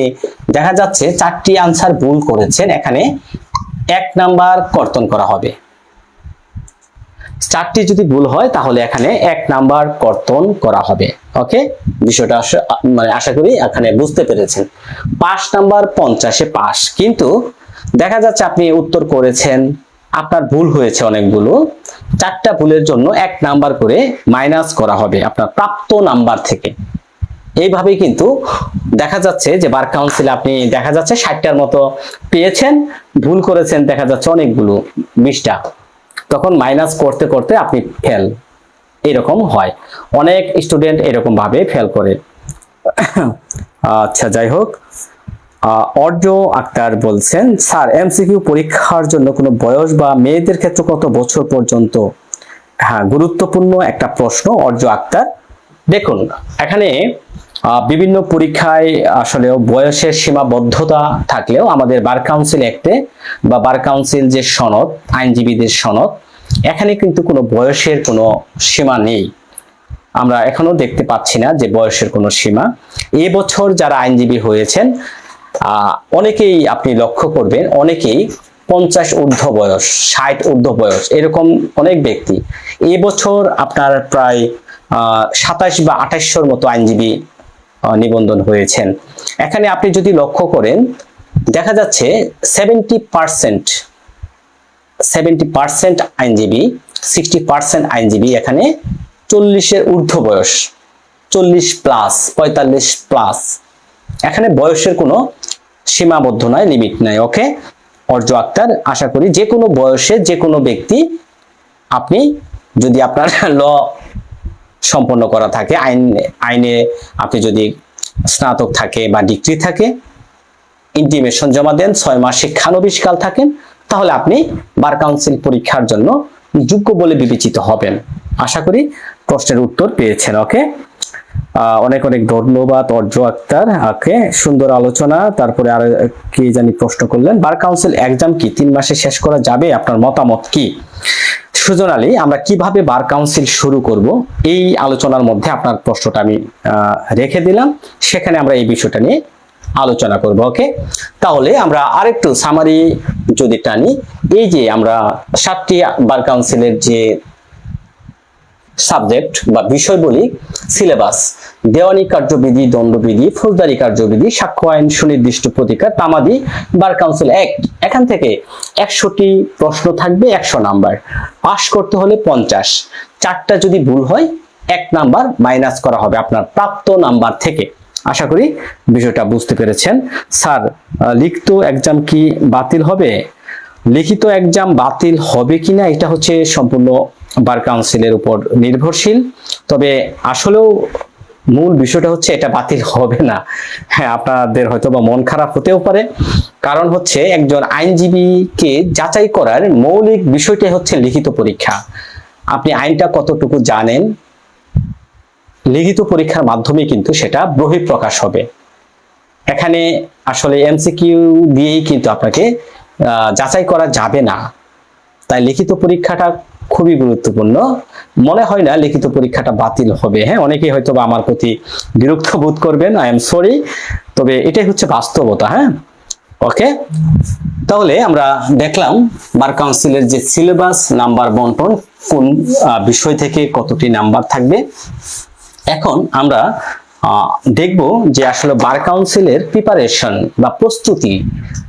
দেখা যাচ্ছে 4টি আনসার ভুল করেছেন, এখানে 1 নাম্বার কর্তন করা হবে। 4টি যদি ভুল হয় তাহলে এখানে 1 নাম্বার কর্তন করা হবে। ওকে, বিষয়টা মানে আশা করি এখানে বুঝতে পেরেছেন। 5 নাম্বার 50-এ পাস, কিন্তু দেখা যাচ্ছে আপনি উত্তর করেছেন, আপনার ভুল হয়েছে অনেকগুলো, 4টা ভুলের জন্য 1 নাম্বার করে মাইনাস করা হবে আপনার প্রাপ্ত নাম্বার থেকে। এইভাবে কিন্তু দেখা যাচ্ছে যে বার কাউন্সিলে আপনি দেখা যাচ্ছে 60টার মতো পেয়েছেন, ভুল করেছেন দেখা যাচ্ছে অনেকগুলো, 20টা, তখন মাইনাস করতে করতে আপনি ফেল, এরকম হয়। অনেক স্টুডেন্ট এরকম ভাবে ফেল করে। আচ্ছা, যাই হোক, অর্জ আক্তার বলছেন, স্যার এমসিকিউ পরীক্ষার জন্য কোনো বয়স বা মেয়েদের ক্ষেত্রে কত বছর পর্যন্ত? হ্যাঁ, গুরুত্বপূর্ণ একটা প্রশ্ন অর্জ আক্তার। দেখুন এখানে বিভিন্ন পরীক্ষায় আসলে বয়সের সীমাবদ্ধতা থাকলেও আমাদের বার কাউন্সিল অ্যাক্টে বা বার কাউন্সিল যে সনদ, আইনজীবীদের সনদ, এখানে কিন্তু কোনো বয়সের কোনো সীমা নেই। আমরা এখনো দেখতে পাচ্ছি না যে বয়সের কোনো সীমা। এবছর যারা আইনজীবী হয়েছেন অনেকেই আপনি লক্ষ্য করবেন, অনেকেই 50 ঊর্ধ্ব বয়স, 60 ঊর্ধ্ব বয়স, এরকম অনেক ব্যক্তি। এবছর আপনার প্রায় 27 বা 2800-র মতো আইনজীবী নিবন্ধন হয়েছেন। এখানে আপনি যদি লক্ষ্য করেন, দেখা যাচ্ছে 70% আইনজীবী, 60% আইনজীবী এখানে 40-এর ঊর্ধ্ব বয়স, 40 প্লাস, 45 প্লাস। এখানে বয়সের কোনো সীমাবদ্ধ নাই, লিমিট নাই। ওকে অর্জ আক্তার, আশা করি যে কোনো বয়সে যে কোনো ব্যক্তি, আপনি যদি আপনার ল সম্পন্ন করা থাকে, আইনে আপনি যদি স্নাতক থাকে বা ডিগ্রি থাকে, ইন্টিমেশন জমা দেন, 6 মাস শিক্ষানবিশকাল থাকেন, তাহলে আপনি বার কাউন্সিল পরীক্ষার জন্য যোগ্য বলে বিবেচিত হবেন। আশা করি প্রশ্নের উত্তর পেয়েছেন। ওকে অনেক অনেক ধন্যবাদ অর্জ আক্তার। ওকে সুন্দর আলোচনা। তারপরে আর কি জানি প্রশ্ন করলেন, বার কাউন্সিল এক্সাম কি 3 মাসে শেষ করা যাবে? আপনার মতামত কি? সুজন আলী, আমরা কিভাবে বার কাউন্সিল শুরু করব এই আলোচনার মধ্যে আপনার প্রশ্নটা আমি রেখে দিলাম, সেখানে আমরা এই বিষয়টা নিয়ে আলোচনা করব। ওকে তাহলে আমরা আরেকটু সামারি যদি টানি, এই যে আমরা 7টি বার কাউন্সিলের যে সাবজেক্ট বা বিষয় বলি, সিলেবাস: দেওয়ানি কার্যবিধি, দণ্ডবিধি, ফৌজদারি কার্যবিধি, সাক্ষ্য আইন, সুনির্দিষ্ট প্রতিকার, তামাদি, বার কাউন্সিল অ্যাক্ট। এখান থেকে 100টি প্রশ্ন থাকবে, 100 নাম্বার। পাস করতে হলে 50, 4টা যদি ভুল হয় 1 নাম্বার মাইনাস করা হবে আপনার প্রাপ্ত নাম্বার থেকে। আশা করি বিষয়টা বুঝতে পেরেছেন। স্যার, লিখিত এক্সাম কি বাতিল হবে? লিখিত এক্সাম বাতিল হবে কিনা এটা হচ্ছে সম্পূর্ণ বার কাউন্সিলের উপর নির্ভরশীল। তবে আসলেও মূল বিষয়টা হচ্ছে এটা বাতিল হবে না। হ্যাঁ, আপনাদের হয়তো বা মন খারাপ হতেও পারে, কারণ হচ্ছে একজন আইনজীবীকে যাচাই করার মৌলিক বিষয়টাই হচ্ছে লিখিত পরীক্ষা। আপনি আইনটা কতটুকু জানেন, লিখিত পরীক্ষার মাধ্যমে কিন্তু সেটা বহিঃপ্রকাশ হবে। এখানে আসলে এমসিকিউ দিয়েই কিন্তু আপনাকে যাচাই করা যাবে না। তাই লিখিত পরীক্ষাটা খুবই গুরুত্বপূর্ণ। মনে হয় না লিখিত পরীক্ষাটা বাতিল হবে। হ্যাঁ, অনেকেই হয়তো বা আমার প্রতি বিরক্ত বোধ করবেন, আই এম সরি, তবে এটাই হচ্ছে বাস্তবতা। হ্যাঁ ওকে, তাহলে আমরা দেখলাম বার কাউন্সিলের যে সিলেবাস, নাম্বার বন্টন, কোন বিষয় থেকে কতটি নাম্বার থাকবে। এখন আমরা দেখব যে আসলে বার কাউন্সিলের প্রিপারেশন বা প্রস্তুতি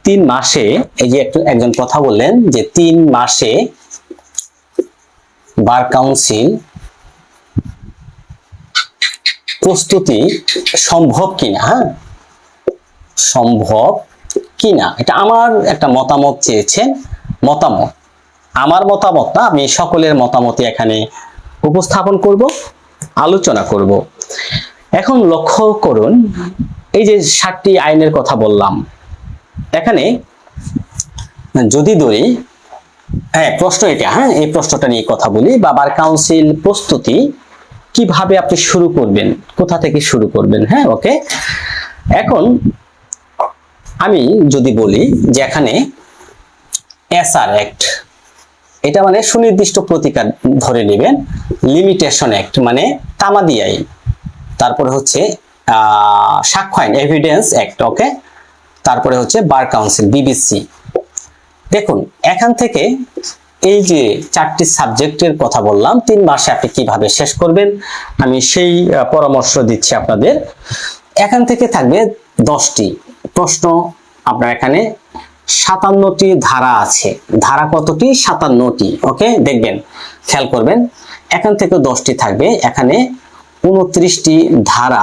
3 মাসে, এই যে একজন কথা বললেন যে 3 মাসে বার কাউন্সিল প্রস্তুতি সম্ভব কিনা। হ্যাঁ, সম্ভব কিনা, এটা আমার একটা মতামত চেয়েছেন। মতামত, আমার মতামত না, আমি সকলের মতামতই এখানে উপস্থাপন করব, আলোচনা করব। এখন লক্ষ্য করুন, এই যে 7টি আইনের কথা বললাম, এখানে যদি ধরি, হ্যাঁ প্রশ্ন এটা, হ্যাঁ এই প্রশ্নটা নিয়ে কথা বলি, বার কাউন্সিল প্রস্তুতি কিভাবে আপনি শুরু করবেন, কোথা থেকে শুরু করবেন। হ্যাঁ ওকে, এখন আমি যদি বলি যে এখানে এসআর অ্যাক্ট, এটা মানে সুনির্দিষ্ট প্রতিকার ধরে নেবেন, লিমিটেশন অ্যাক্ট মানে তামাদি আইন, তারপরে হচ্ছে সাক্ষ্য আইন, এভিডেন্স অ্যাক্ট। ওকে, তারপরে হচ্ছে বার কাউন্সিল, বিবিসি। দেখুন এখান থেকে এই যে 4টি সাবজেক্টের কথা বললাম, 3 মাসে আপনি কিভাবে শেষ করবেন আমি সেই পরামর্শ দিচ্ছি আপনাদের। এখান থেকে থাকবে 10টি প্রশ্ন। আপনার এখানে 57টি ধারা আছে, ধারা কতটি? 57টি। ওকে, দেখবেন, খেয়াল করবেন, এখান থেকে 10টি থাকবে। এখানে 29টি ধারা,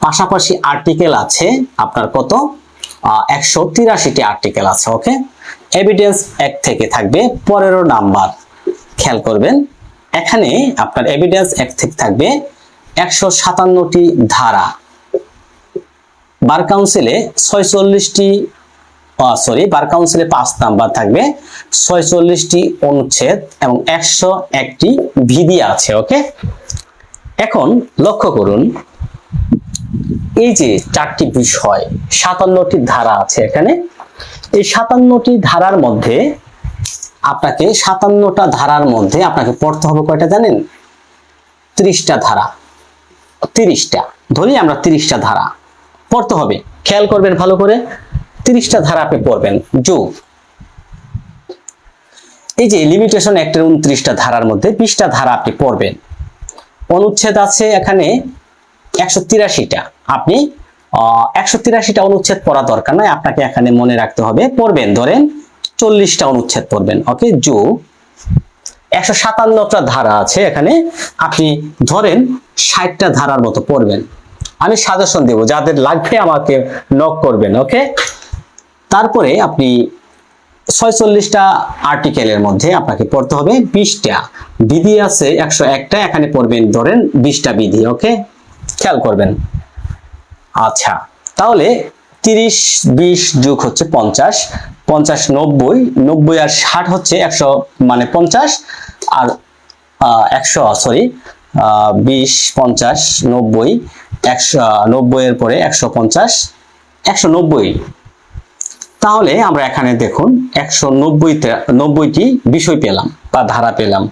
পাশাপাশি আর্টিকেল আছে আপনার কত? 183টি আর্টিকেল আছে। ওকে, এভিডেন্স অ্যাক্ট থেকে থাকবে 15 নাম্বার। খেয়াল করবেন, এখানে আপনার এভিডেন্স অ্যাক্ট থেকে থাকবে 157টি ধারা। বার কাউন্সিলে 46টি, বার কাউন্সিলে 5 নাম্বার থাকবে, 46টি অনুচ্ছেদ এবং 101টি বিধি আছে। ওকে, এখন লক্ষ্য করুন, এই যে 4টি বিষয়, 57টি ধারা আছে এখানে। এই 57টি ধারার মধ্যে আপনাকে 57টা ধারার মধ্যে আপনাকে পড়তে হবে কয়টা জানেন? 30টা ধারা। 30টা, ধরি আমরা 30টা ধারা পড়তে হবে। খেয়াল করবেন ভালো করে, 30টা ধারা আপনি পড়বেন। যোগ এই যে লিমিটেশন অ্যাক্টের 29টা ধারার মধ্যে 20টা ধারা আপনি পড়বেন। অনুচ্ছেদ আছে এখানে 183টা। আপনি 183টা অনুচ্ছেদ পড়া দরকার নয়, আপনাকে এখানে মনে রাখতে হবে, পড়বেন ধরেন 40টা অনুচ্ছেদ পড়বেন। ওকে, যোগ 157টা ধারা আছে এখানে, আপনি ধরেন 60টা ধারার মতো পড়বেন। আমি সাজেশন দেব, যাদের লাগবে আমাকে নক করবেন। ওকে, তারপরে আপনি 46টা আর্টিকেলের মধ্যে আপনাকে পড়তে হবে 20টা বিধি আছে, 101টা, এখানে পড়বেন ধরেন 20টা বিধি। ওকে, খেয়াল করবেন। আচ্ছা, তাহলে 30 20 যোগ হচ্ছে 50, 50 90, 90 আর 60 হচ্ছে 100, মানে 50 আর 100, সরি 20 50 90, 190 এর পরে 150, 190। তাহলে আমরা এখানে দেখুন 190টি বিষয় পেলাম বা ধারা পেলাম।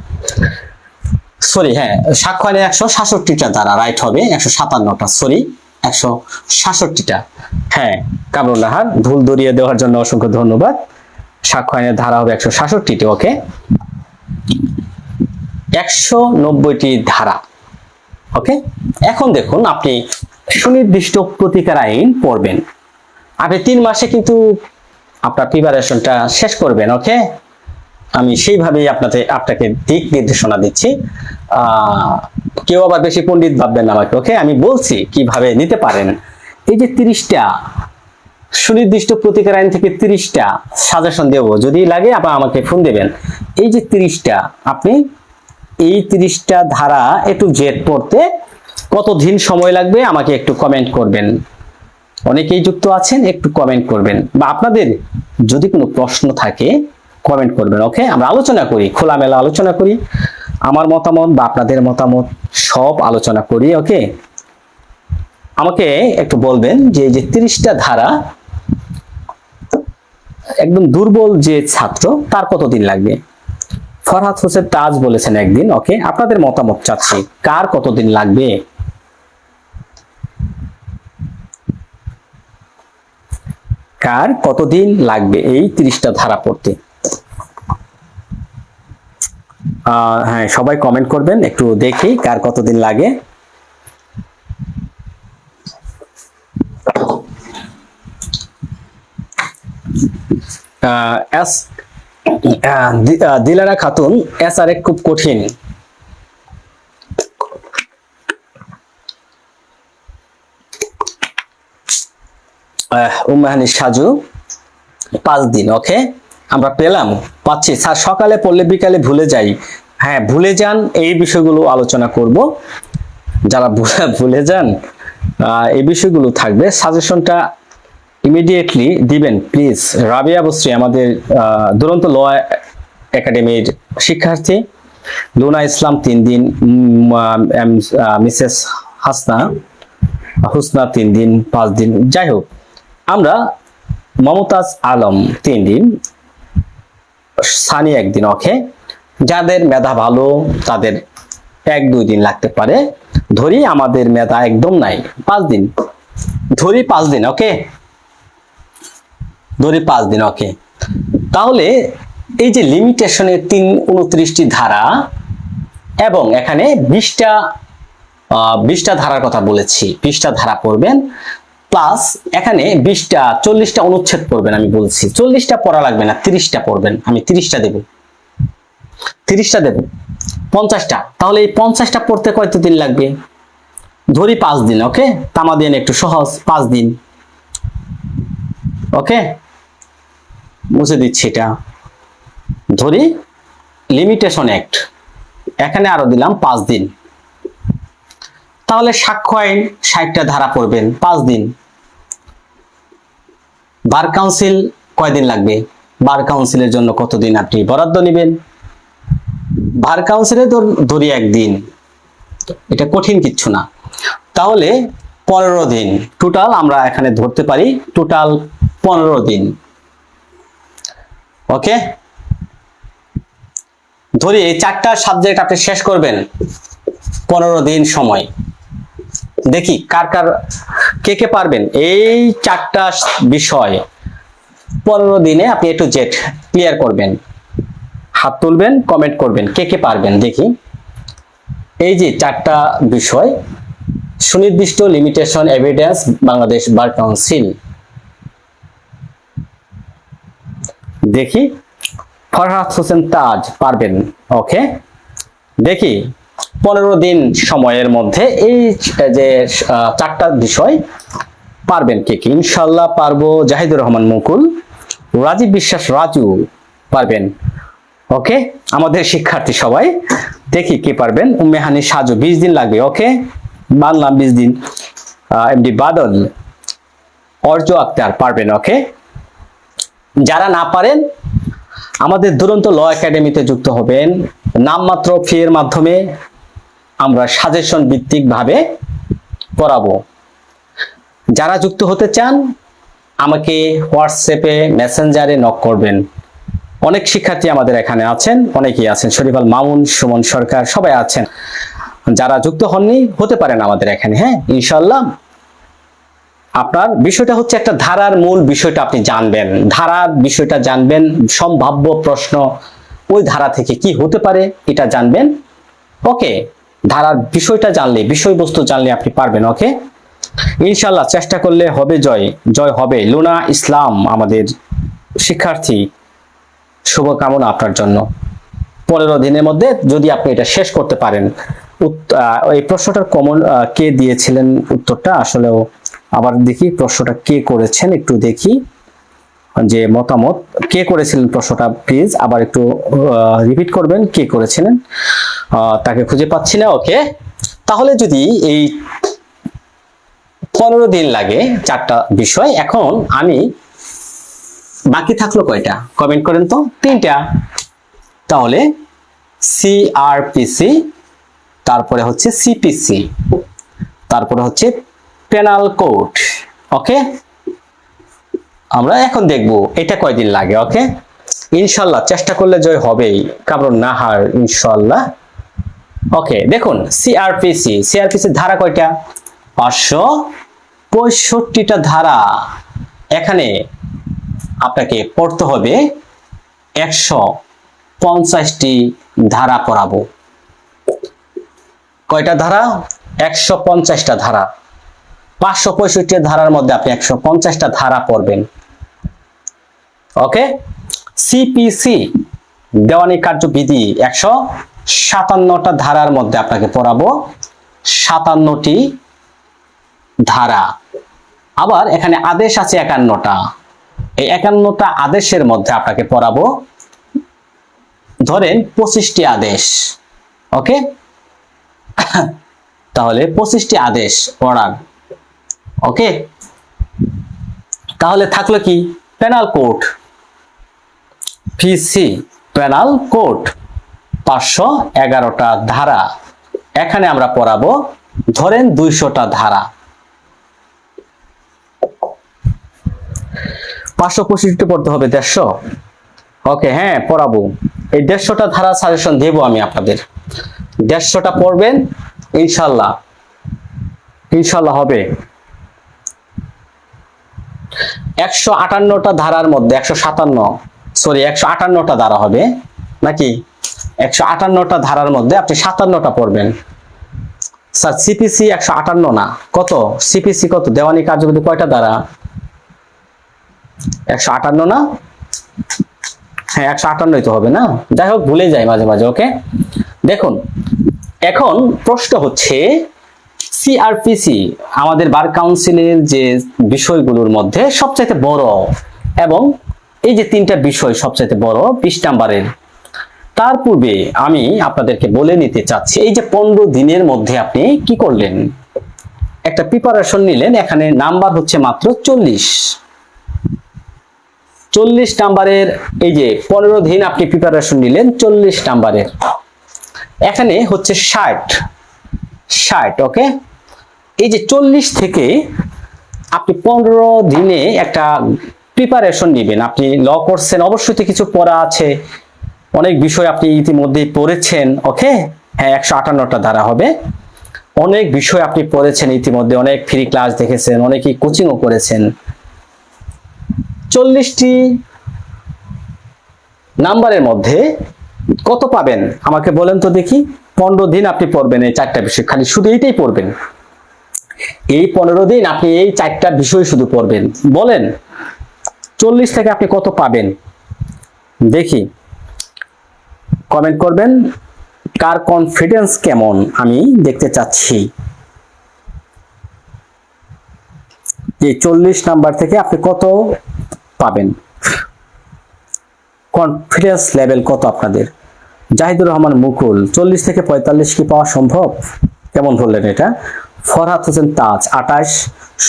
সরি, হ্যাঁ, সাক্ষ্য আইনে 167টা ধারা, রাইট হবে 157টা, সরি 167টা। হ্যাঁ, কামরুল নাহার, ভুল ধরিয়ে দেওয়ার জন্য অসংখ্য ধন্যবাদ। সাক্ষ্য আইনের ধারা হবে 167টি। ওকে, 190টি ধারা। ওকে, এখন দেখুন আপনি সুনির্দিষ্ট প্রতিকার আইন পড়বেন। আপনি 3 মাসে কিন্তু আপনার প্রিপারেশনটা শেষ করবেন। ওকে, আমি সেইভাবেই আপনাকে দিক নির্দেশনা দিচ্ছি। কেউ আবার বেশি পণ্ডিত ভাববেন আমাকে। ওকে, আমি বলছি কিভাবে নিতে পারেন। এই যে 30টা সুনির্দিষ্ট প্রতিকার আইন থেকে 30টা সাজেশন দেব, যদি লাগে আবার আমাকে ফোন দেবেন। এই যে 30টা, আপনি এই 30টা ধারা একটু জেড পড়তে কতদিন সময় লাগবে আমাকে একটু কমেন্ট করবেন। অনেকেই যুক্ত আছেন, একটু কমেন্ট করবেন, বা আপনাদের যদি কোনো প্রশ্ন থাকে কমেন্ট করবেন। ওকে, আমরা আলোচনা করি, খোলামেলা আলোচনা করি, আমার মতামত বা আপনাদের মতামত সব আলোচনা করি। ওকে, আমাকে একটু বলবেন যে এই যে 30টা ধারা একদম দুর্বল যে ছাত্র তার কতদিন লাগবে। ফরহাদ হোসেন তাজ বলেছেন একদিন। ওকে, আপনাদের মতামত চাচ্ছি, কার কতদিন লাগবে। কার কতদিন লাগবে এই 30টা ধারা পড়তে। হ্যাঁ, সবাই কমেন্ট করবেন, একটু দেখি কার কতদিন লাগে। দিলারা খাতুন, SRA খুব কঠিন। উম্মাহানি সাজু 5 দিন। ওকে, আমরা পাচ্ছি স্যার, সকালে পড়লে বিকালে ভুলে যাই। হ্যাঁ, ভুলে যান, এই বিষয়গুলো আলোচনা করব। যারা ভুলে যান এই বিষয়গুলো থাকবে। সাজেশনটা ইমিডিয়েটলি দিবেন প্লিজ। রাবিয়া বস্রী আমাদের দুরন্ত ল একাডেমির শিক্ষার্থী, লুনা ইসলাম 3 দিন, মিসেস হুসনা 3 দিন, 5 দিন, যাই হোক। আমরা মমতাজ আলম 3 দিন, সানি 1 দিন। ওকে, যাদের মেধা ভালো তাদের 1-2 দিন লাগতে পারে। ধরি আমাদের মেধা একদম নাই, 5 দিন ধরি, 5 দিন। ওকে, ধরি 5 দিন। ওকে, তাহলে এই যে লিমিটেশনের 29টি ধারা এবং এখানে 20টা ধারার কথা বলেছি, 20টা ধারা পড়বেন, প্লাস এখানে 40টা অনুচ্ছেদ পড়বেন। আমি বলছি 40টা পড়া লাগবে না, 30টা পড়বেন। আমি 30টা দেব, 50টা। তাহলে এই 50টা পড়তে কতদিন লাগবে? ধরি 5 দিন। ওকে, তামা দিন একটু সহজ, 5 দিন। ওকে, মুছে দিচ্ছি এটা। ধরি লিমিটেশন অ্যাক্ট, এখানে আরো দিলাম 5 দিন। তাহলে সাক্ষ্য আইন 60টা ধারা পড়বেন, 5 দিন। বার কাউন্সিল কয়দিন লাগবে? বার কাউন্সিলের জন্য কতদিন আপনি বরাদ্দ নেবেন? বার কাউন্সিলে ধরি 1 দিন, এটা কঠিন কিচ্ছু না। তাহলে 15 দিন টোটাল আমরা এখানে ধরতে পারি, টোটাল 15 দিন। ওকে, ধরি এই 4টা সাবজেক্ট আপনি শেষ করবেন 15 দিন সময়। দেখি কার কার কে কে পারবেন এই 4টা বিষয় 15 দিনে আপনি A to Z ক্লিয়ার করবেন। হাত তুলবেন, কমেন্ট করবেন কে কে পারবেন দেখি। এই যে 4টা বিষয়, সুনির্দিষ্ট limitation evidence Bangladesh bar council. দেখি ফরহাদ হোসেন তাজ পারবেন, ওকে। দেখি 15 দিন সময়ের মধ্যে এই যে 4টা বিষয় পারবেন কে কে। ইনশাআল্লাহ পারবো। জাহিদুর রহমান মুকুল, রাজীব বিশ্বাস রাজু পারবেন, ওকে। আমাদের শিক্ষার্থী সবাই দেখি কে পারবেন। উম্মেহানি সাজু 20 দিন লাগবে, ওকে মানলাম 20 দিন। এমডি বাদল, অর্জ আক্তার পারবেন, ওকে। যারা না পারেন আমাদের দুরন্ত ল একাডেমিতে যুক্ত হবেন। নামমাত্র ফি এর মাধ্যমে আমরা সাজেশন ভিত্তিক ভাবে পড়াবো। যারা যুক্ত হতে চান আমাকে হোয়াটসঅ্যাপে মেসেঞ্জারে নক করবেন। অনেক শিক্ষার্থী আমাদের এখানে আছেন, অনেকেই আছেন, শরীফ আল মামুন, সুমন সরকার সবাই আছেন। যারা যুক্ত হননি হতে পারেন আমাদের এখানে, হ্যাঁ ইনশাআল্লাহ। আপনার বিষয়টা হচ্ছে একটা ধারার মূল বিষয়টা আপনি জানবেন, ধারার বিষয়টা জানবেন, সম্ভাব্য প্রশ্ন ওই ধারা থেকে কি হতে পারে এটা জানবেন, ওকে। ধারার বিষয়টা জানলে, বিষয়বস্তু জানলে আপনি পারবেন, ওকে। ইনশাআল্লাহ চেষ্টা করলে হবে জয়, জয় হবে। লুনা ইসলাম আমাদের শিক্ষার্থী, শুভকামনা আপনার জন্য। 15 দিনের মধ্যে যদি আপনি এটা শেষ করতে পারেন। এই প্রশ্নটার কমন কে দিয়েছিলেন উত্তরটা, আসলেও আবার দেখি প্রশ্নটা কে করেছেন, একটু দেখি যে মতামত কে করেছিলেন প্রশ্নটা, প্লিজ আবার একটু রিপিট করবেন কে করেছিলেন। তাকে খুঁজে পাচ্ছি না, ওকে। তাহলে যদি এই 15 দিন লাগে 4টা বিষয়, এখন আমি বাকি থাকলো কয়টা কমেন্ট করেন তো? 3টা। তাহলে সিআরপিসি, তারপরে হচ্ছে সিপিসি, তারপরে হচ্ছে পেনাল কোড, ওকে। আমরা এখন দেখব এটা কয়দিন লাগে, ওকে। ইনশাআল্লাহ চেষ্টা করলে জয় হবেই, কারণ না হার ইনশাআল্লাহ, ওকে। দেখুন সিআরপিসি, সিআরপিসি ধারা কয়টা? 565টা ধারা। এখানে আপনাকে পড়তে হবে 150টি ধারা পড়াবো। কয়টা ধারা? 150টা ধারা। 565 ধারার মধ্যে আপনি 150টা ধারা পড়বেন, ওকে। সিপিসি দেওয়ানি কার্যবিধি 157টা ধারার মধ্যে আপনাকে পড়াবো 57টি ধারা। আবার এখানে আদেশ আছে 51টা, এই 51টা আদেশের মধ্যে আপনাকে পড়াবো ধরেন 25টি আদেশ, ওকে। তাহলে 25টি আদেশ পড়ান, ওকে। তাহলে থাকলো কি? পেনাল কোড, পিসি পেনাল কোড 511টা ধারা। এখানে আমরা পড়াবো ধরেন 200টা ধারা। 565 পড়তে হবে 150, ওকে। হ্যাঁ পড়াবো, এই 150টা ধারা সাজেশন দেব আমি আপনাদের। 150টা পড়বেন ইনশাআল্লাহ, ইনশাআল্লাহ হবে। 158টা ধারার মধ্যে 158টা ধারা হবে নাকি? 158টা ধারার মধ্যে আপনি 57টা পড়বেন। স্যার সিপিসি 158 না, কত? সিপিসি কত? দেওয়ানি কার্যবিধি কয়টা ধারা? 158 না? হ্যাঁ 158ই তো হবে না, যাই হোক ভুলে যাই মাঝে মাঝে, ওকে। দেখুন এখন প্রশ্ন হচ্ছে সিআরপিসি আমাদের বার কাউন্সিলের যে বিষয়গুলোর মধ্যে সবচেয়ে বড়, এবং এই যে 3টা বিষয় সবচেয়ে বড় 20 নাম্বারের। তার পূর্বে আমি আপনাদেরকে বলে নিতে চাচ্ছি, এই যে 15 দিনের মধ্যে আপনি কি করলেন, একটা প্রিপারেশন নিলেন। এখানে নাম্বার হচ্ছে মাত্র 40 নাম্বারের। এই যে 15 দিন আপনি প্রিপারেশন নিলেন 40 নাম্বারের, এখানে হচ্ছে 60, ওকে। এই যে 40 থেকে আপনি 15 দিনে একটা প্রিপারেশন নেবেন। আপনি ল করছেন, অবশ্যই তো কিছু পড়া আছে, অনেক বিষয় আপনি ইতিমধ্যেই পড়েছেন, ওকে। হ্যাঁ 158টা ধারা হবে। অনেক বিষয় আপনি পড়েছেন ইতিমধ্যে, অনেক ফ্রি ক্লাস দেখেছেন, অনেকেই কোচিংও করেছেন। 40টি নাম্বারের মধ্যে কত পাবেন আমাকে বলেন তো দেখি। 15 দিন আপনি পড়বেন এই 4টা বিষয়, খালি শুধু এইটাই পড়বেন। এই 15 দিন আপনি এই 4টা বিষয় শুধু পড়বেন। বলেন 40 থেকে আপনি কত পাবেন দেখি, কমেন্ট করবেন। কার কনফিডেন্স কেমন আমি দেখতে চাচ্ছি। এই 40 নাম্বার থেকে আপনি কত পাবেন, কনফিডেন্স লেভেল কত আপনাদের। জাহিদুর রহমান মুকুল 40 থেকে 45 কি পাওয়া সম্ভব? কেমন বললেন এটা? ফরহাদ হোসেন তাজ 28,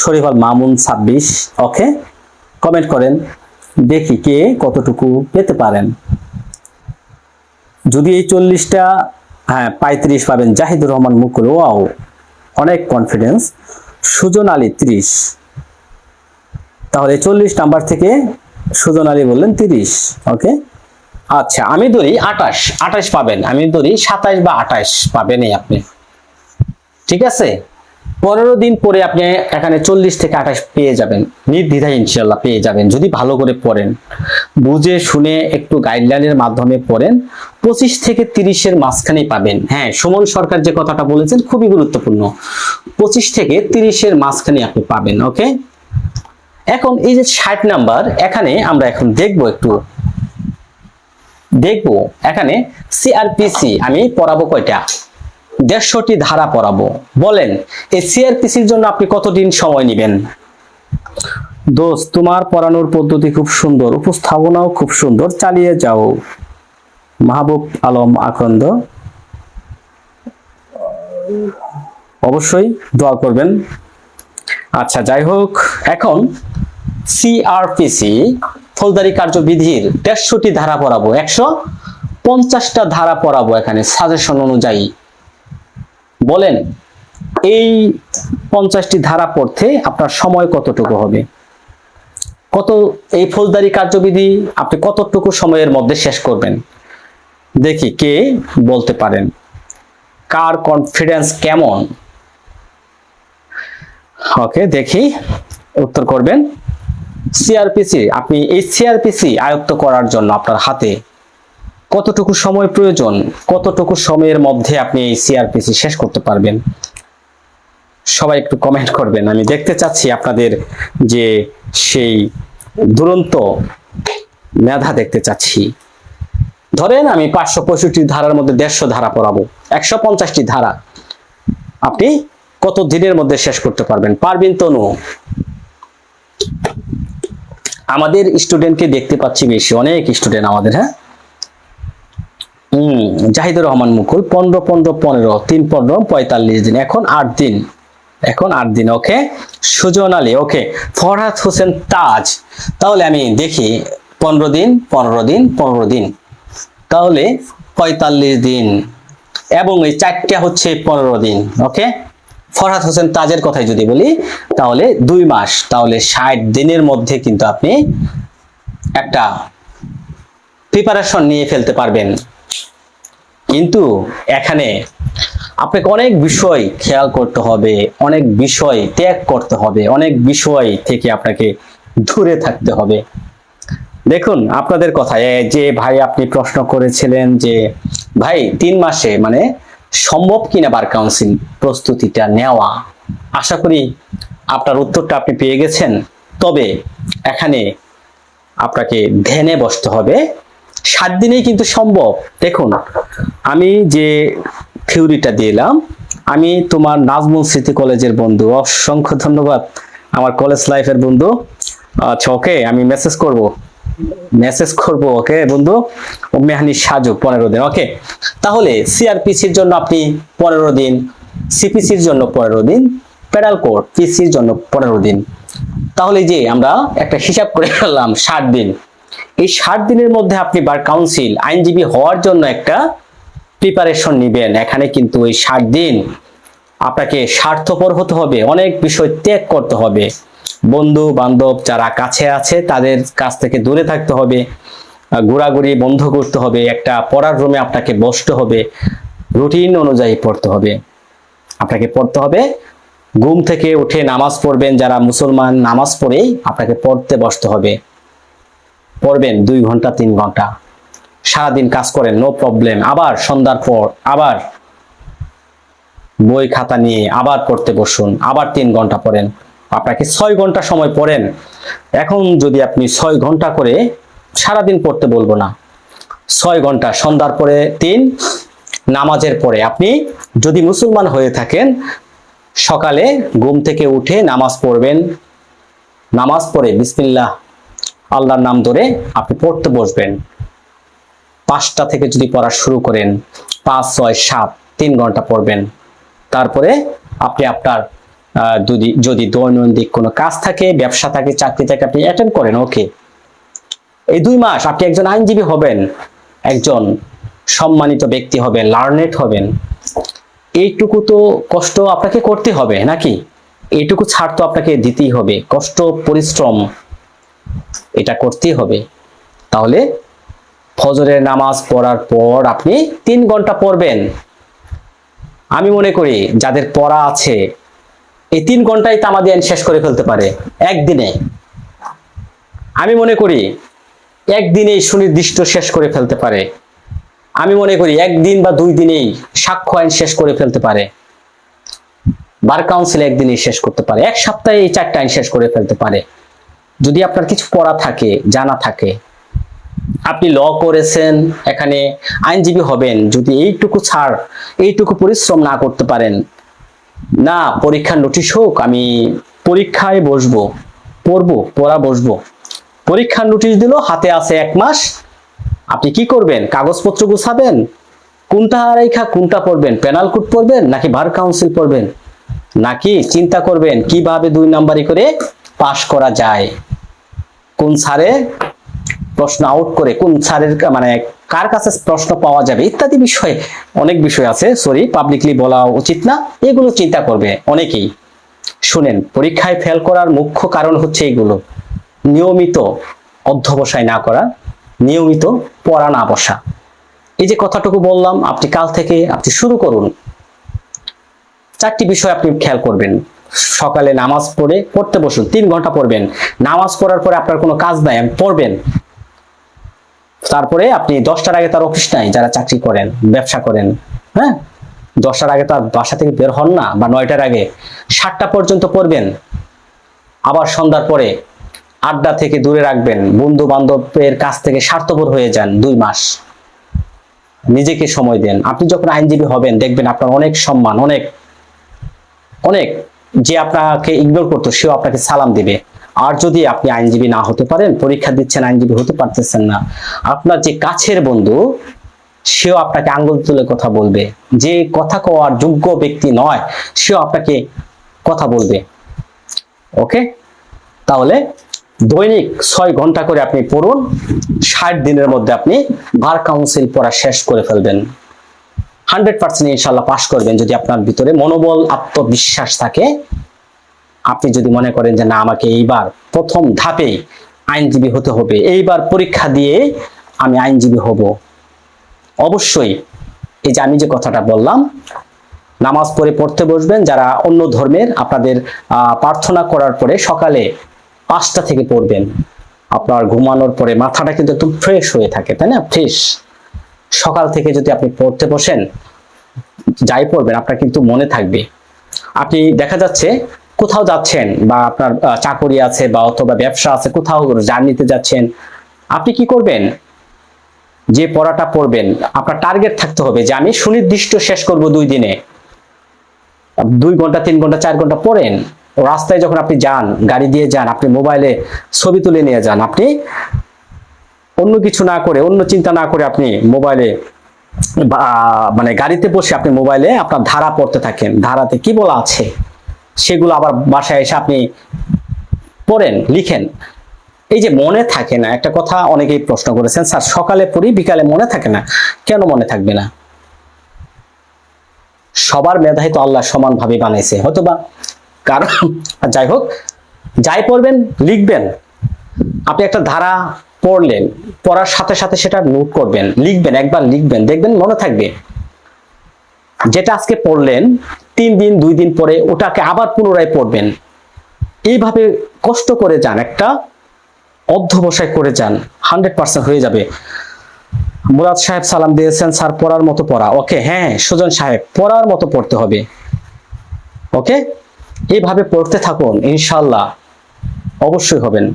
শরীফ আল মামুন 26। ওকে, কমেন্ট করেন দেখি কে কতটুকু পেতে পারেন। যদি এই 40টা, হ্যাঁ 35 পাবেন। জাহিদুর রহমান মুকুল, ওয়াও অনেক কনফিডেন্স। সুজন আলী 30। তাহলে 40 নাম্বার থেকে সুজন আলী বললেন 30। ওকে, আচ্ছা আমি ধরি 28 পাবেন, আমি ধরি 27 বা 28 পাবেনই আপনি। ঠিক আছে, 15 দিন পরে আপনি এখানে 40 থেকে 28 পেয়ে যাবেন, নির্দ্বিধায় ইনশাআল্লাহ পেয়ে যাবেন যদি ভালো করে পড়েন, বুঝে শুনে একটু গাইডলাইনের মাধ্যমে পড়েন। 25 থেকে 30 এর মাঝখানেই পাবেন। হ্যাঁ, সুমন সরকার যে কথাটা বলেছেন খুবই গুরুত্বপূর্ণ। 25 থেকে 30 এর মাঝখানে আপনি পাবেন। ওকে, এখন এই যে 60 নাম্বার, এখানে আমরা এখন দেখবো এখানে সিআরপিসি আমি পড়াবো কয়টা? 150টি ধারা পড়াবো। বলেন এই সিআরপিসির জন্য আপনি কতদিন সময় নেবেন? দোস্ত তোমার পড়ানোর পদ্ধতি খুব সুন্দর, উপস্থাপনাও খুব সুন্দর, চালিয়ে যাও। মাহবুব আলম আকন্দ, অবশ্যই দোয়া করবেন। আচ্ছা যাই হোক, এখন সিআরপিসি ফৌজদারি কার্যবিধির 150টি ধারা পড়াবো, 150টা ধারা পড়াবো এখানে সাজেশন অনুযায়ী। বলেন এই 50টি ধারা পড়তে আপনার সময় কতটুকু হবে? এই ফৌজদারি কার্যবিধি আপনি কতটুকু সময়ের মধ্যে শেষ করবেন দেখি কে বলতে পারেন। কার কনফিডেন্স কেমন? ওকে, দেখি উত্তর করবেন। সিআরপিসি, আপনি এই সিআরপিসি আয়ত্ত করার জন্য আপনার হাতে কতটুকু সময় প্রয়োজন, কতটুকু সময়ের মধ্যে আপনি এই সিআরপিসি শেষ করতে পারবেন? সবাই একটু কমেন্ট করবেন, আমি দেখতে চাচ্ছি আপনাদের যে সেই দুরন্ত মেধা দেখতে চাচ্ছি। ধরেন আমি 565 ধারার মধ্যে 150 ধারা পড়াবো, 150টি ধারা আপনি কত দিনের মধ্যে শেষ করতে পারবেন? পারবেন তনু? আমাদের স্টুডেন্টকে দেখতে পাচ্ছি বেশি, অনেক স্টুডেন্ট আমাদের। হ্যাঁ, জাহিদুর রহমান মুকুল 15 15 15 3 15 45 দিন, এখন 8 দিন, এখন 8 দিন। ওকে, সুজন আলী, ওকে। ফরহাদ হোসেন তাজ, তাহলে আমি দেখি 15 দিন 15 দিন 15 দিন, তাহলে 45 দিন, এবং এই 4টা হচ্ছে 15 দিন। ওকে, ফরহাদ হোসেন তাজের কথাই যদি বলি তাহলে 2 মাস, তাহলে 60 দিনের মধ্যে কিন্তু আপনি একটা প্রিপারেশন নিয়ে ফেলতে পারবেন। কিন্তু এখানে আপনাকে অনেক বিষয় খেয়াল করতে হবে, অনেক বিষয় ত্যাগ করতে হবে, অনেক বিষয় থেকে আপনাকে দূরে থাকতে হবে। দেখুন আপনাদের কথায় যে ভাই আপনি প্রশ্ন করেছিলেন যে ভাই 3 মাসে মানে সম্ভব কিনা বার কাউন্সিল প্রস্তুতিটা নেওয়া, আশা করি আপনার উত্তরটা আপনি পেয়ে গেছেন। তবে এখানে আপনাকে ধ্যানে বসতে হবে, 7 দিনেই কিন্তু সম্ভব। দেখুন আমি যে থিওরিটা দিলাম, আমি তোমার নাজমুল স্মৃতি কলেজের বন্ধু, অসংখ্য ধন্যবাদ আমার কলেজ লাইফের বন্ধু। আচ্ছা ওকে, আমি মেসেজ করব। ওকে বন্ধু, মেহানি সাজু 15 দিন। ওকে, তাহলে সিআরপিসির জন্য আপনি 15 দিন, সিপিসির জন্য 15 দিন, পেডাল কোড পিসির জন্য 15 দিন, তাহলে যে আমরা একটা হিসাব করে ফেললাম 60 দিন। এই 60 দিনের মধ্যে আপনি বার কাউন্সিল আইনজীবী হওয়ার জন্য একটা প্রিপারেশন নেবেন। এখানে কিন্তু এই 60 দিন আপনাকে স্বার্থপর হতে হবে, অনেক বিষয় ত্যাগ করতে হবে, বন্ধু বান্ধব যারা কাছে আছে তাদের কাছ থেকে দূরে থাকতে হবে, ঘোরাঘুরি বন্ধ করতে হবে, একটা পড়ার রুমে আপনাকে বসতে হবে, রুটিন অনুযায়ী পড়তে হবে। আপনাকে পড়তে হবে। ঘুম থেকে উঠে নামাজ পড়বেন, যারা মুসলমান নামাজ পড়েই আপনাকে পড়তে বসতে হবে। পড়বেন 2 ঘন্টা 3 ঘন্টা, সারাদিন কাজ করেন, নো প্রবলেম। আবার সন্ধ্যার পর আবার বই খাতা নিয়ে আবার পড়তে বসুন, আবার 3 ঘন্টা পড়েন। আপনাকে 6 ঘন্টা সময় পড়েন। এখন যদি আপনি 6 ঘন্টা করে, সারাদিন পড়তে বলবো না, 6 ঘন্টা, সন্ধ্যার পরে 3, নামাজের পরে আপনি যদি মুসলমান হয়ে থাকেন, সকালে ঘুম থেকে উঠে নামাজ পড়বেন। নামাজ পড়ে বিসমিল্লাহ আল্লাহর নাম ধরে আপনি পড়তে বসবেন। 5টা থেকে যদি পড়া শুরু করেন, 5, 6, 7, 3 ঘন্টা পড়বেন। তারপরে আপনি আপনার যদি দৈনন্দিন কোনো কাজ থাকে, ব্যবসা থাকে, চাকরি থাকে, আপনি অ্যাটেন্ড করেন। ওকে, এই 2 মাস আপনি একজন আইনজীবী হবেন, একজন সম্মানিত ব্যক্তি হবেন, লার্নেড হবেন। এইটুকু তো কষ্ট আপনাকে করতে হবে নাকি? এইটুকু ছাড় তো আপনাকে দিতেই হবে। কষ্ট, পরিশ্রম এটা করতেই হবে। তাহলে ফজরের নামাজ পড়ার পর আপনি 3 ঘন্টা পড়বেন। আমি মনে করি যাদের পড়া আছে, এই 3 ঘন্টায় তামাদি আইন শেষ করে ফেলতে পারে একদিনে। আমি মনে করি একদিনেই সুনির্দিষ্ট শেষ করে ফেলতে পারে। আমি মনে করি 1 দিন বা 2 দিনেই সাক্ষ্য আইন শেষ করে ফেলতে পারে। বার কাউন্সিল 1 দিনেই শেষ করতে পারে। 1 সপ্তাহে এই 4টা আইন শেষ করে ফেলতে পারে। যদি আপনার কিছু পড়া থাকে, জানা থাকে, আপনি ল করেছেন, এখানে আইনজীবী হবেন, যদি এইটুকু ছাড়, এইটুকু পরিশ্রম না করতে পারেন, না পরীক্ষার নোটিশ হোক, আমি পরীক্ষায় বসবো, পড়া বসবো, পরীক্ষার নোটিশ দিল, হাতে আছে 1 মাস, আপনি কি করবেন? কাগজপত্র গুছাবেন, কোনটা রেখা কোনটা পড়বেন, পেনাল কোড পড়বেন নাকি বার কাউন্সিল পড়বেন, নাকি চিন্তা করবেন কিভাবে 2 নাম্বারি করে পাস করা যায়, কোন স্যারে প্রশ্ন আউট করে, কোন স্যারের মানে কার কাছে প্রশ্ন পাওয়া যাবে, ইত্যাদি বিষয়ে অনেক বিষয় আছে। সরি, পাবলিকলি বলা উচিত না। এগুলো চিন্তা করবে অনেকেই। শুনেন, পরীক্ষায় ফেল করার মুখ্য কারণ হচ্ছে এগুলো: নিয়মিত অধ্যবসায় না করা, নিয়মিত পড়া না বসা। এই যে কথাটুকু বললাম, আপনি কাল থেকে আপনি শুরু করুন। 4টি বিষয় আপনি খেয়াল করবেন। সকালে নামাজ পড়ে পড়তে বসুন, 3 ঘন্টা পড়বেন। নামাজ পড়ার পরে আপনার কোনো কাজ নাই, পড়বেন। তারপরে আপনি 10টার আগে তার অফিস নাই, যারা চাকরি করেন, ব্যবসা করেন, হ্যাঁ, 10টার আগে তার বাসা থেকে বের হন না, বা 9টার আগে, 7টা পর্যন্ত পড়বেন। আবার সন্ধ্যার পরে আড্ডা থেকে দূরে রাখবেন, বন্ধু বান্ধবের কাছ থেকে স্বার্থপর হয়ে যান। 2 মাস নিজেকে সময় দেন। আপনি যখন আইনজীবী হবেন, দেখবেন আপনার অনেক সম্মান, অনেক অনেক, যে আপনাকে ইগনোর করতো সেও আপনাকে সালাম দিবে। আর যদি আপনি আইনজীবী না হতে পারেন, পরীক্ষা দিচ্ছেন, আইনজীবী হতে পারতেছেন না, আপনার যে কাছের বন্ধু সেও আপনাকে আঙ্গুল তুলে কথা বলবে। যে কথা কওয়ার যোগ্য ব্যক্তি নয়, সেও আপনাকে কথা বলবে। ওকে, তাহলে দৈনিক 6 ঘন্টা করে আপনি পড়ুন। 60 দিনের মধ্যে আপনি বার কাউন্সিল পড়া শেষ করে ফেলবেন। 100% ইনশাআল্লাহ পাস করবেন, যদি আপনার ভিতরে মনোবল, আত্মবিশ্বাস থাকে। আপনি যদি মনে করেন যে না, আমাকে এইবার প্রথম ধাপেই আইনজীবী হতে হবে, এইবার পরীক্ষা দিয়ে আমি আইনজীবী হব, অবশ্যই এই যে আমি যে কথাটা বললাম, নামাজ পড়ে পড়তে বসবেন। যারা অন্য ধর্মের, আপনাদের প্রার্থনা করার পরে সকালে 5টা থেকে পড়বেন। আপনার ঘুমানোর পরে মাথাটা কিন্তু একদম ফ্রেশ হয়ে থাকে, তাই না? ফ্রেশ। সকাল থেকে যদি আপনি পড়তে বসেন, যাই পড়বেন আপনার কিন্তু মনে থাকবে। আপনি দেখা যাচ্ছে কোথাও যাচ্ছেন, বা আপনার চাকরি আছে, বা অথবা ব্যবসা আছে, কোথাও জার্নিতে যাচ্ছেন, আপনি কি করবেন? যে পড়াটা পড়বেন, আপনার টার্গেট থাকতে হবে যে আমি সুনির্দিষ্ট শেষ করব 2 দিনে। 2 ঘন্টা 3 ঘন্টা 4 ঘন্টা পড়েন। রাস্তায় যখন আপনি যান, গাড়ি দিয়ে যান, আপনি মোবাইলে ছবি তুলে নিয়ে যান। আপনি অন্য কিছু না করে, অন্য চিন্তা না করে, আপনি মোবাইলে মানে গাড়িতে বসে আপনি মোবাইলে আপনার ধারা পড়তে থাকেন। ধারাতে কি বলা আছে সেগুলো আবার বাসায় এসে আপনি পড়েন, লিখেন। এই যে মনে থাকে না, একটা কথা অনেকেই প্রশ্ন করেছেন, স্যার সকালে পড়ি বিকালে মনে থাকে না, কেন মনে থাকবে না? সবার মেধাই তো আল্লাহ সমানভাবে বানাইছে, হয়তোবা কারণ, যাই হোক, যাই পড়বেন লিখবেন। আপনি একটা ধারা পড়লেন, পড়ার সাথে সাথে সেটা নোট করবেন, লিখবেন, একবার লিখবেন, দেখবেন মনে থাকবে। যেটা আজকে পড়লেন 3 দিন 2 দিন পরে ওটাকে আবার পুনরায় পড়বেন। এইভাবে কষ্ট করে যান, একটা অধ্যবসায় করে যান, 100% হয়ে যাবে। মুরাদ সাহেব সালাম দিয়েছেন, স্যার পড়ার মতো পড়া। ওকে, হ্যাঁ সুজন সাহেব, পড়ার মতো পড়তে হবে। ওকে, এইভাবে পড়তে থাকুন, ইনশাল্লাহ অবশ্যই হবেন।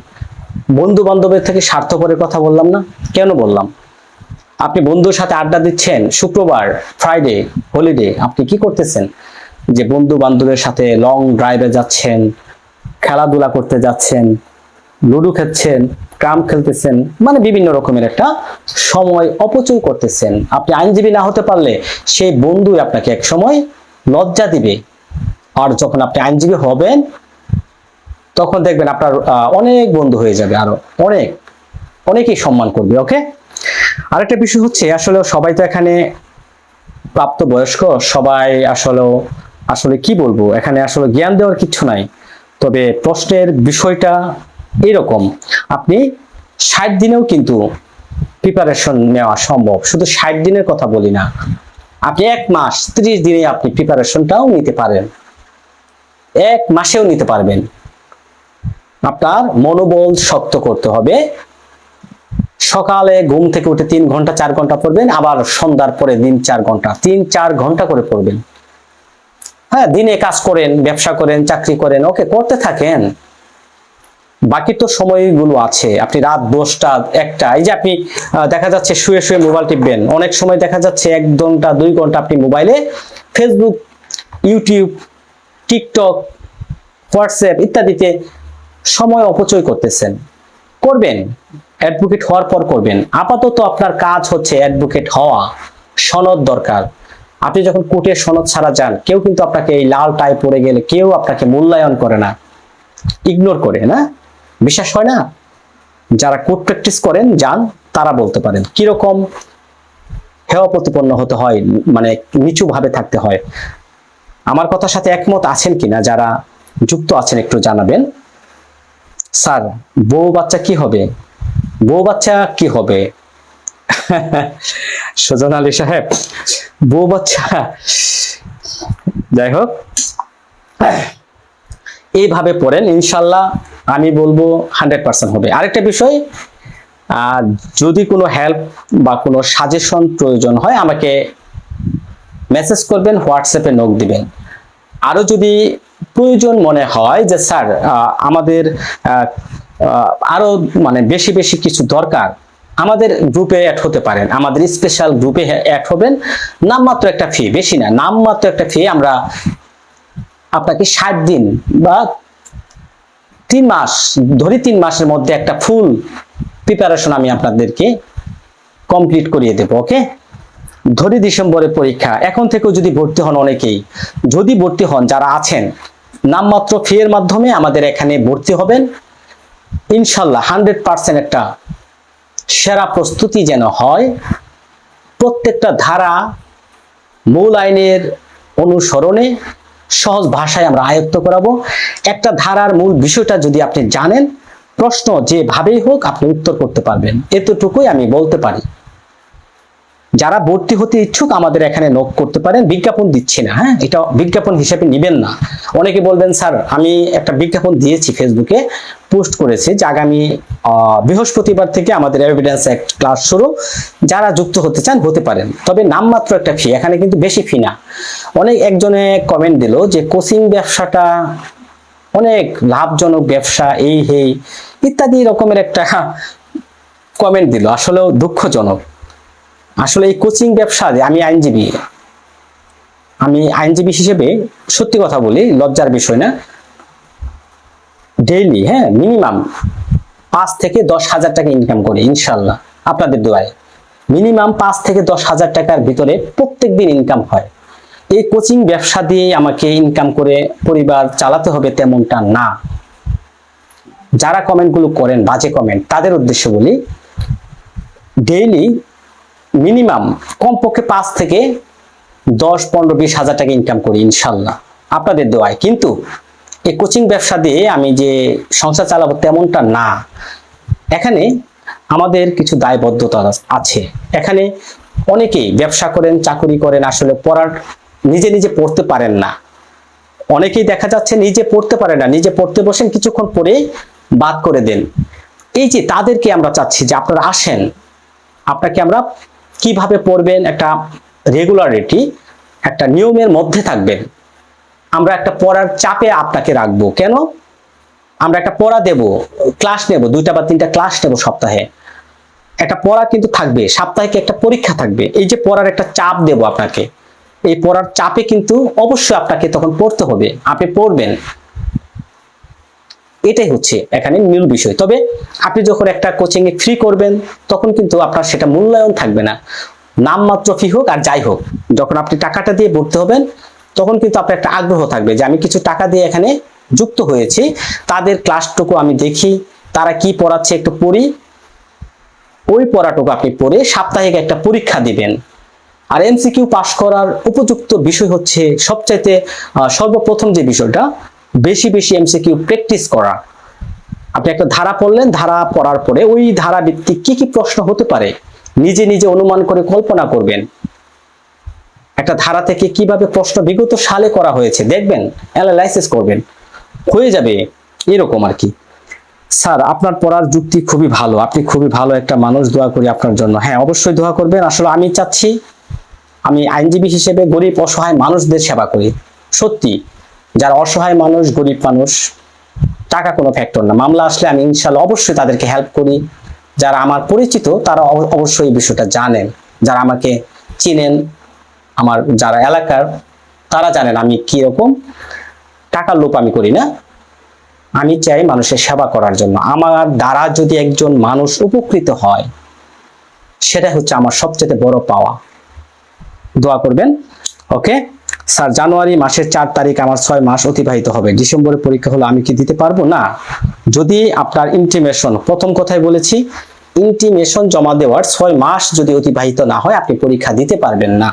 বন্ধু বান্ধবের থেকে স্বার্থপরের কথা বললাম না, কেন বললাম? আপনি বন্ধুর সাথে আড্ডা দিচ্ছেন, শুক্রবার ফ্রাইডে হলিডে, আপনি কি করতেছেন? যে বন্ধু বান্ধবের সাথে লং ড্রাইভে যাচ্ছেন, খেলাধুলা করতে যাচ্ছেন, লুডো খেলছেন, ক্রাম খেলতেছেন, মানে বিভিন্ন রকমের একটা সময় অপচয় করতেছেন। আপনি আইনজীবী না হতে পারলে সেই বন্ধু আপনাকে এক সময় লজ্জা দিবে। আর যখন আপনি আইনজীবী হবেন তখন দেখবেন আপনার অনেক বন্ধু হয়ে যাবে, আরো অনেকেই সম্মান করবে। ওকে, আরেকটা বিষয় হচ্ছে, আসলে সবাই তো এখানে প্রাপ্তবয়স্ক, সবাই আসলে কি বলবো, এখানে আসলে জ্ঞান দেওয়ার কিছু নাই। তবে প্রশ্নের বিষয়টা এরকম, আপনি 60 দিনেও কিন্তু প্রিপারেশন নেওয়া সম্ভব। শুধু 60 দিনের কথা বলি না, আপনি 1 মাস 30 দিনে আপনি প্রিপারেশনটাও নিতে পারেন, 1 মাসেও নিতে পারবেন। আপনার মনোবল শক্ত করতে হবে। সকালে ঘুম থেকে উঠে 3 ঘন্টা 4 ঘন্টা পড়বেন, আবার সন্ধ্যার পরে দিন 4 ঘন্টা, 3-4 ঘন্টা করে পড়বেন। হ্যাঁ, দিনে কাজ করেন, ব্যবসা করেন, চাকরি করেন, ওকে করতে থাকেন। বাকি তো সময়গুলো আছে, আপনি রাত 10টা 1টা, এই যে আপনি দেখা যাচ্ছে শুয়ে শুয়ে মোবাইল টিপবেন, অনেক সময় দেখা যাচ্ছে 1 ঘন্টা 2 ঘন্টা আপনি মোবাইলে ফেসবুক, ইউটিউব, টিকটক, হোয়াটসঅ্যাপ ইত্যাদিতে সময় অপচয় করতেছেন। করবেন, অ্যাডভোকেট হওয়ার পর করবেন। আপাতত আপনার কাজ হচ্ছে অ্যাডভোকেট হওয়া, সনদ দরকার। আপনি যখন কোর্টে সনদ ছাড়া যান, কেউ কিন্তু আপনাকে, এই লাল টাই পরে গেলে কেউ আপনাকে মূল্যায়ন করে না, ইগনোর করে না। বিশ্বাস হয় না? যারা কোর্ট প্র্যাকটিস করেন যান, তারা বলতে পারেন কিরকম হেয় প্রতিপন্ন হতে হয়, মানে নিচু ভাবে থাকতে হয়। আমার কথার সাথে একমত আছেন কিনা, যারা যুক্ত আছেন একটু জানাবেন। স্যার বউ বাচ্চা কি হবে? বউ বাচ্চা কি হবে? সুজন আলী সাহেব, বউ বাচ্চা, যাই হোক, এইভাবে পড়েন, ইনশাল্লাহ আমি বলবো 100% হবে। আরেকটা বিষয়, যদি কোনো হেল্প বা কোনো সাজেশন প্রয়োজন হয় আমাকে মেসেজ করবেন, হোয়াটসঅ্যাপে নক দিবেন। আরো যদি প্রয়োজন মনে হয় যে স্যার আমাদের আরো মানে বেশি বেশি কিছু দরকার, আমাদের গ্রুপে অ্যাড হতে পারেন, আমাদের স্পেশাল গ্রুপে অ্যাড হবেন। নামমাত্র একটা ফি, বেশি না, নামমাত্র একটা ফি, আমরা আপনাকে 60 দিন বা 3 মাস ধরে 3 মাসের মধ্যে একটা ফুল প্রিপারেশন আমি আপনাদেরকে কমপ্লিট করিয়ে দেব। ওকে, ধরে ডিসেম্বরে পরীক্ষা, এখন থেকেও যদি ভর্তি হন, অনেকেই যদি ভর্তি হন, যারা আছেন নামমাত্র ফি এর মাধ্যমে আমাদের এখানে ভর্তি হবেন, ইনশাল্লাহ 100% একটা সেরা প্রস্তুতি যেন হয়। প্রত্যেকটা ধারা মূল আইনের অনুসরণে সহজ ভাষায় আমরা আয়ত্ত করাবো। একটা ধারার মূল বিষয়টা যদি আপনি জানেন, প্রশ্ন যেভাবেই হোক আপনি উত্তর করতে পারবেন, এতটুকুই আমি বলতে পারি। যারা ভর্তি হতে ইচ্ছুক আমাদের এখানে নক করতে পারেন। বিজ্ঞাপন দিচ্ছি না, হ্যাঁ, এটা বিজ্ঞাপন হিসেবে নেবেন না। অনেকে বলবেন স্যার আমি একটা বিজ্ঞাপন দিয়েছি, ফেসবুকে পোস্ট করেছি যে আগামী বৃহস্পতিবার থেকে আমাদের এভিডেন্স অ্যাক্ট ক্লাস শুরু, যারা যুক্ত হতে চান হতে পারেন। তবে নামমাত্র একটা ফি, এখানে কিন্তু বেশি ফি না। অনেক একজনে কমেন্ট দিল যে কোচিং ব্যবসাটা অনেক লাভজনক ব্যবসা, এই হেই ইত্যাদি রকমের একটা কমেন্ট দিল, আসলেও দুঃখজনক। আসলে এই কোচিং ব্যবসা, আমি আইনজীবী হিসেবে সত্যি কথা বলি, লজ্জার বিষয় না, ডেইলি, হ্যাঁ, মিনিমাম 5 থেকে 10 হাজার টাকা ইনকাম করি ইনশাল্লাহ, আপনাদের দোয়ায়। মিনিমাম 5 থেকে 10 হাজার টাকার ভিতরে প্রত্যেকদিন ইনকাম হয়। এই কোচিং ব্যবসা দিয়ে আমাকে ইনকাম করে পরিবার চালাতে হবে তেমনটা না। যারা কমেন্টগুলো করেন বাজে কমেন্ট, তাদের উদ্দেশ্যে বলি, ডেইলি মিনিমাম কমপক্ষে 5 থেকে 10, 15, 20 হাজার টাকা ইনকাম করি ইনশাল্লাহ, আপনাদের দোয়ায়। কিন্তু এই কোচিং ব্যবসা দিয়ে আমি যে সংসার চালাবো তেমনটা না। এখানে আমাদের কিছু দায়বদ্ধতা আছে। এখানে অনেকেই ব্যবসা করেন, চাকরি করেন, আসলে পড়ার নিজে নিজে পড়তে পারেন না। অনেকেই দেখা যাচ্ছে নিজে পড়তে পারে না, নিজে পড়তে বসেন কিছুক্ষণ পরেই বাদ করে দেন। এই যে তাদেরকে আমরা চাচ্ছি যে আপনারা আসেন, আপনাকে আমরা কিভাবে পড়বেন, একটা রেগুলারিটি, একটা নিয়মের মধ্যে থাকবেন। আমরা একটা পড়ার চাপে আপনাকে রাখবো। কেন? আমরা একটা পড়া দেব, ক্লাস নেব, 2টা বা 3টা ক্লাস নেব সপ্তাহে। একটা পড়া কিন্তু থাকবে, সাপ্তাহিক একটা পরীক্ষা থাকবে। এই যে পড়ার একটা চাপ দেব আপনাকে, এই পড়ার চাপে কিন্তু অবশ্যই আপনাকে তখন পড়তে হবে, আপনি পড়বেন। এটাই হচ্ছে এখানে মূল বিষয়। তবে আপনি যখন একটা কোচিং এ ফ্রি করবেন, তখন কিন্তু আপনার সেটা মূল্যায়ন থাকবে না। নামমাত্র ফি হোক আর যাই হোক, যখন আপনি টাকাটা দিয়ে ভর্তি হবেন, তখন কিন্তু আপনার একটা আগ্রহ থাকবে যে আমি কিছু টাকা দিয়ে এখানে যুক্ত হয়েছি, তাদের ক্লাসটুকু আমি দেখি, তারা কি পড়াচ্ছে একটু পড়ি। ওই পড়াটুকু আপনি পড়ে সাপ্তাহিক একটা পরীক্ষা দিবেন। আর এমসিকিউ পাস করার উপযুক্ত বিষয় হচ্ছে সবচাইতে সর্বপ্রথম যে বিষয়টা, বেশি বেশি এমসিকিউ প্র্যাকটিস করা। আপনি একটা ধারা পড়লেন, ধারা পড়ার পরে ওই ধারা ভিত্তিক কি কি প্রশ্ন হতে পারে নিজে নিজে অনুমান করে কল্পনা করবেন। একটা ধারা থেকে কিভাবে প্রশ্ন বিগত সালে করা হয়েছে দেখবেন, অ্যানালাইসিস করবেন, হয়ে যাবে এরকম আর কি। স্যার আপনার পড়ার যুক্তি খুবই ভালো, আপনি খুবই ভালো একটা মানুষ, দোয়া করি আপনার জন্য। হ্যাঁ, অবশ্যই দোয়া করবেন। আসলে আমি চাচ্ছি, আমি আইনজীবী হিসেবে গরিব অসহায় মানুষদের সেবা করি। সত্যি, যারা অসহায় মানুষ, গরিব মানুষ, টাকা কোনো ফ্যাক্টর না। মামলা আসলে আমি ইনশাল্লাহ অবশ্যই তাদেরকে হেল্প করি। যারা আমার পরিচিত তারা অবশ্যই এই বিষয়টা জানেন, যারা আমাকে চিনেন, আমার যারা এলাকার, তারা জানেন আমি কিরকম। টাকার লোভ আমি করি না, আমি চাই মানুষের সেবা করার জন্য। আমার দ্বারা যদি একজন মানুষ উপকৃত হয়, সেটা হচ্ছে আমার সবচেয়ে বড় পাওয়া। দোয়া করবেন। ওকে স্যার, জানুয়ারি মাসের 4 তারিখ আমার 6 মাস অতিবাহিত হবে, ডিসেম্বরে পরীক্ষা হলো, আমি কি দিতে পারবো? না, যদি আপনার ইন্টিমেশন, প্রথম কথাই বলেছি, ইন্টিমেশন জমা দেওয়ার 6 মাস যদি অতিবাহিত না হয়, আপনি পরীক্ষা দিতে পারবেন না।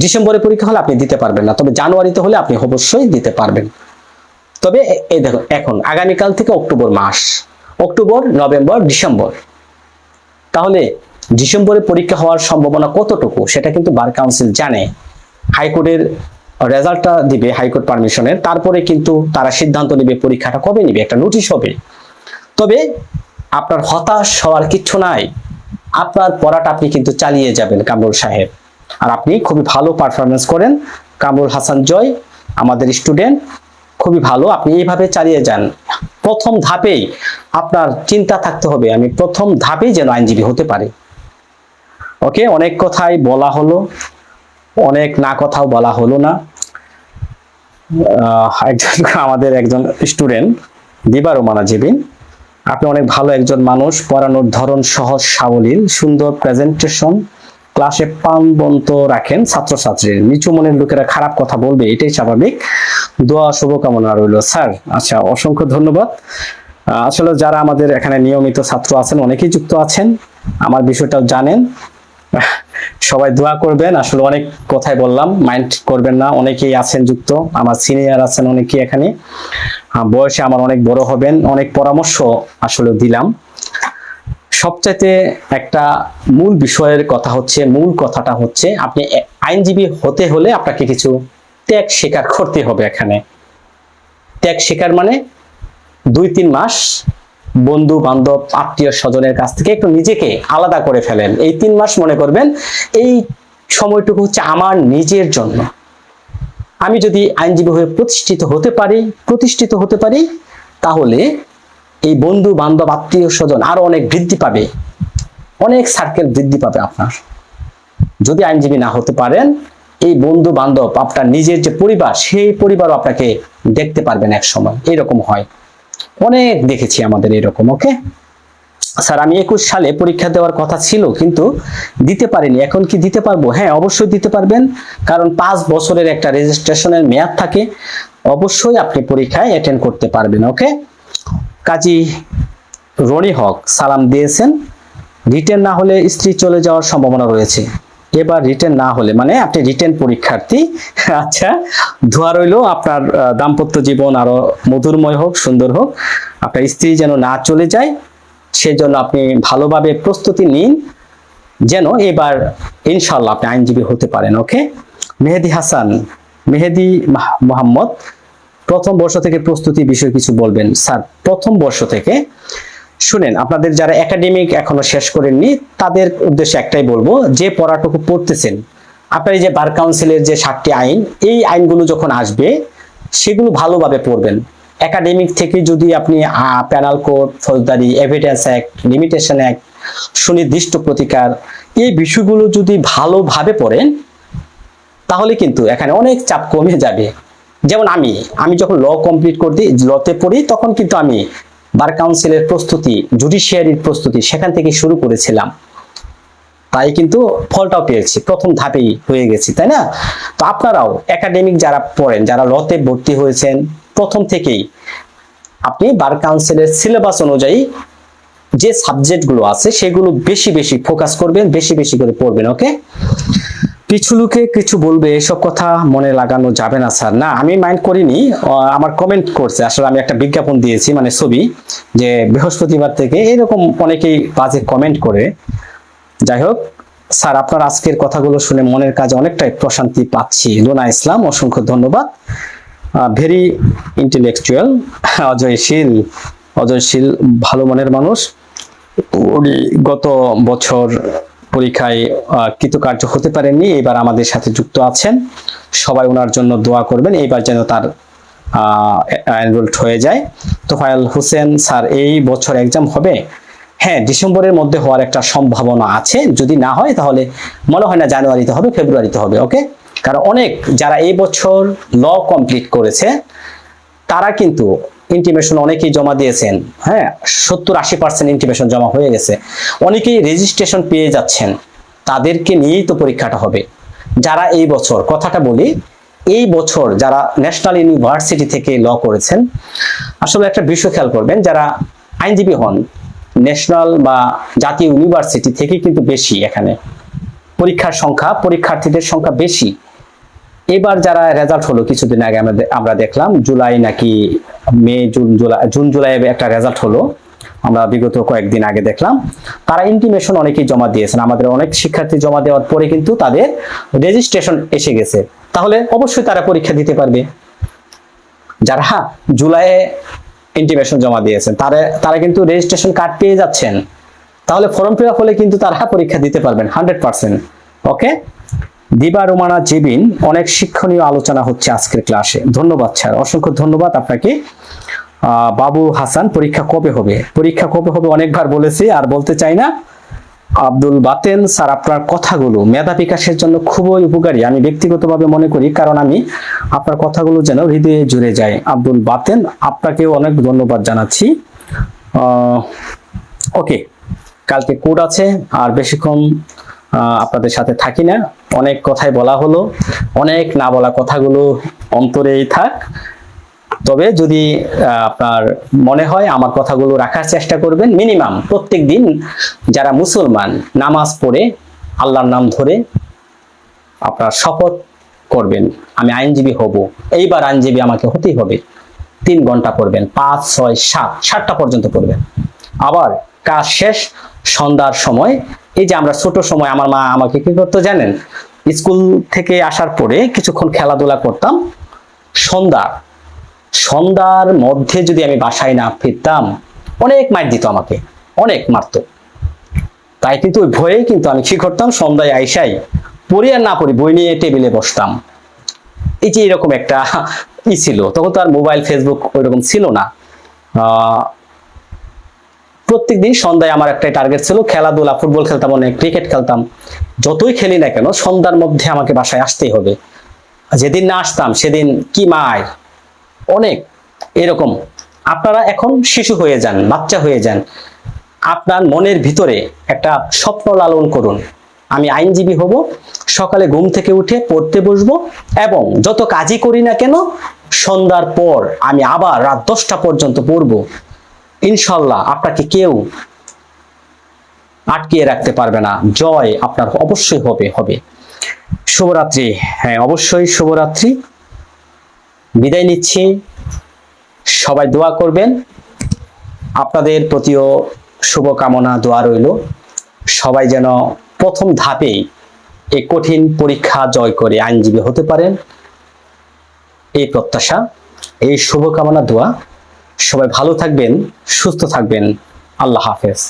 ডিসেম্বরে পরীক্ষা হলে আপনি দিতে পারবেন না, তবে জানুয়ারিতে হলে আপনি অবশ্যই দিতে পারবেন। তবে এই দেখো, এখন আগামীকাল থেকে অক্টোবর মাস, অক্টোবর, নভেম্বর, ডিসেম্বর, তাহলে ডিসেম্বরে পরীক্ষা হওয়ার সম্ভাবনা কতটুকু সেটা কিন্তু বার কাউন্সিল জানে। হাইকোর্টের রেজাল্টটা দিবে, হাইকোর্ট পারমিশনের, তারপরে কিন্তু তারা সিদ্ধান্ত নেবে পরীক্ষাটা কবে নেবে, একটা নোটিশ হবে। তবে আপনার হতাশ হওয়ার কিচ্ছু নাই, আপনার পড়াটা আপনি কিন্তু চালিয়ে যাবেন কামরুল সাহেব। আর আপনি খুবই ভালো পারফরমেন্স করেন। কামরুল হাসান জয় আমাদের স্টুডেন্ট, খুবই ভালো, আপনি এইভাবে চালিয়ে যান। প্রথম ধাপেই আপনার চিন্তা থাকতে হবে, আমি প্রথম ধাপেই যেন আইনজীবী হতে পারি। ওকে, অনেক কথাই বলা হলো, অনেক না কথাও বলা হলো না। একজন আমাদের একজন স্টুডেন্ট দিবা রোমানা জেবিন, আপনি অনেক ভালো একজন মানুষ, পড়ানোর ধরন সহজ সাবলীল, সুন্দর প্রেজেন্টেশন, ক্লাসে প্রাণবন্ত রাখেন ছাত্রছাত্রীর। নিচু মনের লোকেরা খারাপ কথা বলবে, এটাই স্বাভাবিক। দোয়া শুভকামনা রইল। স্যার আচ্ছা, অসংখ্য ধন্যবাদ। আসলে যারা আমাদের এখানে নিয়মিত ছাত্র আছেন, অনেকেই যুক্ত আছেন, আমার বিষয়টাও জানেন। সবাই দোয়া করবেন। আসলে অনেক কথাই বললাম, মাইন্ড করবেন না, অনেকেই আছেন যুক্ত, আমার সিনিয়র আছেন অনেকেই এখানে, বয়সে আমার অনেক বড় হবেন, অনেক পরামর্শ আসলে দিলাম। সবচাইতে একটা মূল বিষয়ের কথা হচ্ছে, মূল কথাটা হচ্ছে, আপনি আইনজীবী হতে হলে আপনাকে কিছু ত্যাগ স্বীকার করতে হবে। এখানে ত্যাগ স্বীকার মানে 2-3 মাস বন্ধু বান্ধব আত্মীয় স্বজনের কাছ থেকে একটু নিজেকে আলাদা করে ফেলেন। এই 3 মাস মনে করবেন এই সময়টুকু হচ্ছে আমার নিজের জন্য। আমি যদি আইনজীবী হয়ে প্রতিষ্ঠিত হতে পারি, তাহলে এই বন্ধু বান্ধব আত্মীয় স্বজন আরো অনেক বৃদ্ধি পাবে, অনেক সার্কেল বৃদ্ধি পাবে আপনার। যদি আইনজীবী না হতে পারেন, এই বন্ধু বান্ধব, আপনার নিজের যে পরিবার, সেই পরিবারও আপনাকে দেখতে পারবেন এক সময়। এরকম হয়, অনেক দেখেছি আমাদের এরকম। ওকে স্যার, আমি 21 সালে পরীক্ষা দেওয়ার কথা ছিল কিন্তু দিতে পারিনি, এখন কি দিতে পারবো? হ্যাঁ, অবশ্যই দিতে পারবেন, কারণ 5 বছরের একটা রেজিস্ট্রেশনের মেয়াদ থাকে, অবশ্যই আপনি পরীক্ষায় অ্যাটেন্ড করতে পারবেন। ওকে, কাজী রনি হক সালাম দিয়েছেন, রিটেন না হলে স্ত্রী চলে যাওয়ার সম্ভাবনা রয়েছে। এবার রিটেন না হলে মানে আপনি রিটেন পরীক্ষার্থী। আচ্ছা, দোয়া রইল আপনার দাম্পত্য জীবন আরো মধুরময় হোক, সুন্দর হোক, আপনার স্ত্রী যেন না চলে যায়, সেজন্য আপনি ভালোভাবে প্রস্তুতি নিন, যেন এবার ইনশাআল্লাহ আপনি আইনজীবী হতে পারেন। ওকে, মেহেদি হাসান, মোহাম্মদ, প্রথম বর্ষ থেকে প্রস্তুতি বিষয়ে কিছু বলবেন। স্যার, প্রথম বর্ষ থেকে শুনেন, আপনাদের যারা একাডেমিক এখনো শেষ করেননি তাদের উদ্দেশ্যে একটাই বলবো, যে পড়াটুকু পড়তেছেন, আপনার এই যে বার কাউন্সিলের যে 7টি আইন, এই আইনগুলো যখন আসবে সেগুলো ভালোভাবে পড়বেন। একাডেমিক থেকে যদি আপনি প্যানাল কোড, ফৌজদারি, এভিডেন্স অ্যাক্ট, লিমিটেশন অ্যাক্ট, সুনির্দিষ্ট প্রতিকার, এই বিষয়গুলো যদি ভালোভাবে পড়েন তাহলে কিন্তু এখানে অনেক চাপ কমে যাবে। যেমন আমি যখন ল কমপ্লিট করতে লতে পড়ি তখন কিন্তু আমি বার কাউন্সিলের প্রস্তুতি, জুডিশিয়ারির প্রস্তুতি সেখান থেকে শুরু করেছিলাম, তাই কিন্তু ফলটাও পেয়েছি, প্রথম ধাপেই হয়ে গেছি, তাই না? তো আপনারাও একাডেমিক যারা পড়েন, যারা লতে ভর্তি হয়েছেন, প্রথম থেকেই আপনি বার কাউন্সিলের সিলেবাস অনুযায়ী যে সাবজেক্টগুলো আছে সেগুলো বেশি বেশি ফোকাস করবেন, বেশি বেশি করে পড়বেন। ওকে? কিছু লোকে কিছু বলবে, এসব কথা মনে লাগানো যাবে না স্যার। না, আমি মাইন্ড করিনি, আমার কমেন্ট করছে, আসলে আমি একটা বিজ্ঞাপন দিয়েছি, মানে ছবি, যে বৃহস্পতিবার থেকে এরকম অনেকেই বাজে কমেন্ট করে। যাই হোক স্যার, আপনার আজকের কথাগুলো শুনে মনের কাজে অনেকটাই প্রশান্তি পাচ্ছি। লোনা ইসলাম, অসংখ্য ধন্যবাদ। Very intellectual. অজয়শীল ভালো মনের মানুষ। উনি গত বছর পরীক্ষায় কৃতকার্য হতে পারেননি, এবার আমাদের সাথে যুক্ত আছেন। সবাই ওনার জন্য দোয়া করবেন, এইবার যেন তার এনরোলড হয়ে যায়। তোফায়েল হোসেন, স্যার এই বছর এক্সাম হবে? হ্যাঁ, ডিসেম্বরের মধ্যে হওয়ার একটা সম্ভাবনা আছে, যদি না হয় তাহলে মনে হয় না জানুয়ারিতে হবে, ফেব্রুয়ারিতে হবে। ওকে? কারণ অনেক যারা এই বছর ল কমপ্লিট করেছে তারা কিন্তু ইন্টিমেশন অনেকেই জমা দিয়েছেন। হ্যাঁ, 70-80% ইন্টিমেশন জমা হয়ে গেছে, অনেকেই রেজিস্ট্রেশন পেয়ে যাচ্ছেন, তাদেরকে নিয়েই তো পরীক্ষাটা হবে। যারা এই বছর, কথাটা বলি, এই বছর যারা ন্যাশনাল ইউনিভার্সিটি থেকে ল করেছেন, আসলে একটা বিষয় খেয়াল করবেন, যারা আইনজীবী হন ন্যাশনাল বা জাতীয় ইউনিভার্সিটি থেকে কিন্তু বেশি এখানে পরীক্ষার সংখ্যা, পরীক্ষার্থীদের সংখ্যা বেশি। এবার যারা রেজাল্ট হলো কিছুদিন আগে আমরা দেখলাম, জুলাই নাকি মে, জুন জুলাই একটা রেজাল্ট হলো, আমরা বিগত কয়েকদিন আগে দেখলাম, তারা ইন্টিমেশন অনেকেই জমা দিয়েছেন। আমাদের অনেক শিক্ষার্থী জমা দেওয়ার পরে কিন্তু তাদের রেজিস্ট্রেশন এসে গেছে, তাহলে অবশ্যই তারা পরীক্ষা দিতে পারবে। যারা জুলাইয়ে ইন্টিমেশন জমা দিয়েছেন তারা কিন্তু রেজিস্ট্রেশন কার্ড পেয়ে যাচ্ছেন, তাহলে ফর্ম ফিল আপ হলে কিন্তু তারা পরীক্ষা দিতে পারবেন 100%। ওকে? দিবা রোমানা জেবিন, অনেক শিক্ষণীয় আলোচনা হচ্ছে আজকের ক্লাসে। ধন্যবাদ স্যার, অসংখ্য ধন্যবাদ আপনাকে। বাবু হাসান, পরীক্ষা কবে হবে? পরীক্ষা কবে হবে অনেকবার বলেছি, আর বলতে চাই না। আব্দুল বাতেন, স্যার আপনার কথাগুলো মেধা বিকাশের জন্য খুবই উপকারী, আমি ব্যক্তিগতভাবে মনে করি, কারণ আমি আপনার কথাগুলো যেন হৃদয়ে জুড়ে যায়। আব্দুল বাতেন, আপনাকেও অনেক ধন্যবাদ জানাচ্ছি। ওকে, কালকে কোড আছে, আর বেশিক্ষণ আপনাদের সাথে থাকি না, অনেক কথাই বলা হলো, অনেক না বলা কথাগুলো অন্তরেই থাক। তবে যদি আপনার মনে হয় আমার কথাগুলো রাখার চেষ্টা করবেন, মিনিমাম প্রত্যেক দিন যারা মুসলমান নামাজ পড়ে আল্লাহর নাম ধরে আপনার শপথ করবেন, আমি আইনজীবী হব, এইবার আইনজীবী আমাকে হতেই হবে, 3 ঘন্টা পড়বেন, 5, 6, 7টা পর্যন্ত পড়বেন। আবার কাজ শেষ সন্ধ্যার সময়, এই যে আমরা ছোট সময় আমার মা আমাকে কি করতো জানেন, স্কুল থেকে আসার পরে কিছুক্ষণ খেলাধুলা করতাম, সন্ধ্যার মধ্যে যদি আমি বাসায় না ফিরতাম অনেক মার দিত, আমাকে অনেক মারতো। তাই কিন্তু ওই ভয়ে কিন্তু আমি কি করতাম, সন্ধ্যায় আইসাই পড়ি আর না পড়ি বই নিয়ে টেবিলে বসতাম। এই যে এরকম একটা ছিল, তখন তো আর মোবাইল ফেসবুক ওইরকম ছিল না। প্রত্যেকদিন সন্ধ্যায় আমার একটা টার্গেট ছিল, খেলাধুলা, ফুটবল খেলতাম, অনেক ক্রিকেট খেলতাম, যতই খেলি না কেন সন্ধ্যার মধ্যে আমাকে বাসায় আসতেই হবে। যেদিন না আসতাম সেদিন কি মার, অনেক এরকম। আপনারা এখন শিশু হয়ে যান, বাচ্চা হয়ে যান, আপনার মনের ভিতরে একটা স্বপ্ন লালন করুন, আমি আইনজীবী হব, সকালে ঘুম থেকে উঠে পড়তে বসবো, এবং যত কাজই করি না কেন সন্ধ্যার পর আমি আবার রাত 10টা পর্যন্ত পড়বো। ইনশাল্লাহ আপনাকে কেউ আটকিয়ে রাখতে পারবে না, জয় আপনার অবশ্যই হবে। শুভরাত্রি। হ্যাঁ, অবশ্যই শুভরাত্রি। বিদায় নিচ্ছি, সবাই দোয়া করবেন, আপনাদের প্রতিও শুভকামনা, দোয়া রইল। সবাই যেন প্রথম ধাপেই এই কঠিন পরীক্ষা জয় করে আইনজীবী হতে পারেন, এই প্রত্যাশা, এই শুভকামনা, দোয়া। সবাই ভালো থাকবেন, সুস্থ থাকবেন। আল্লাহ হাফেজ।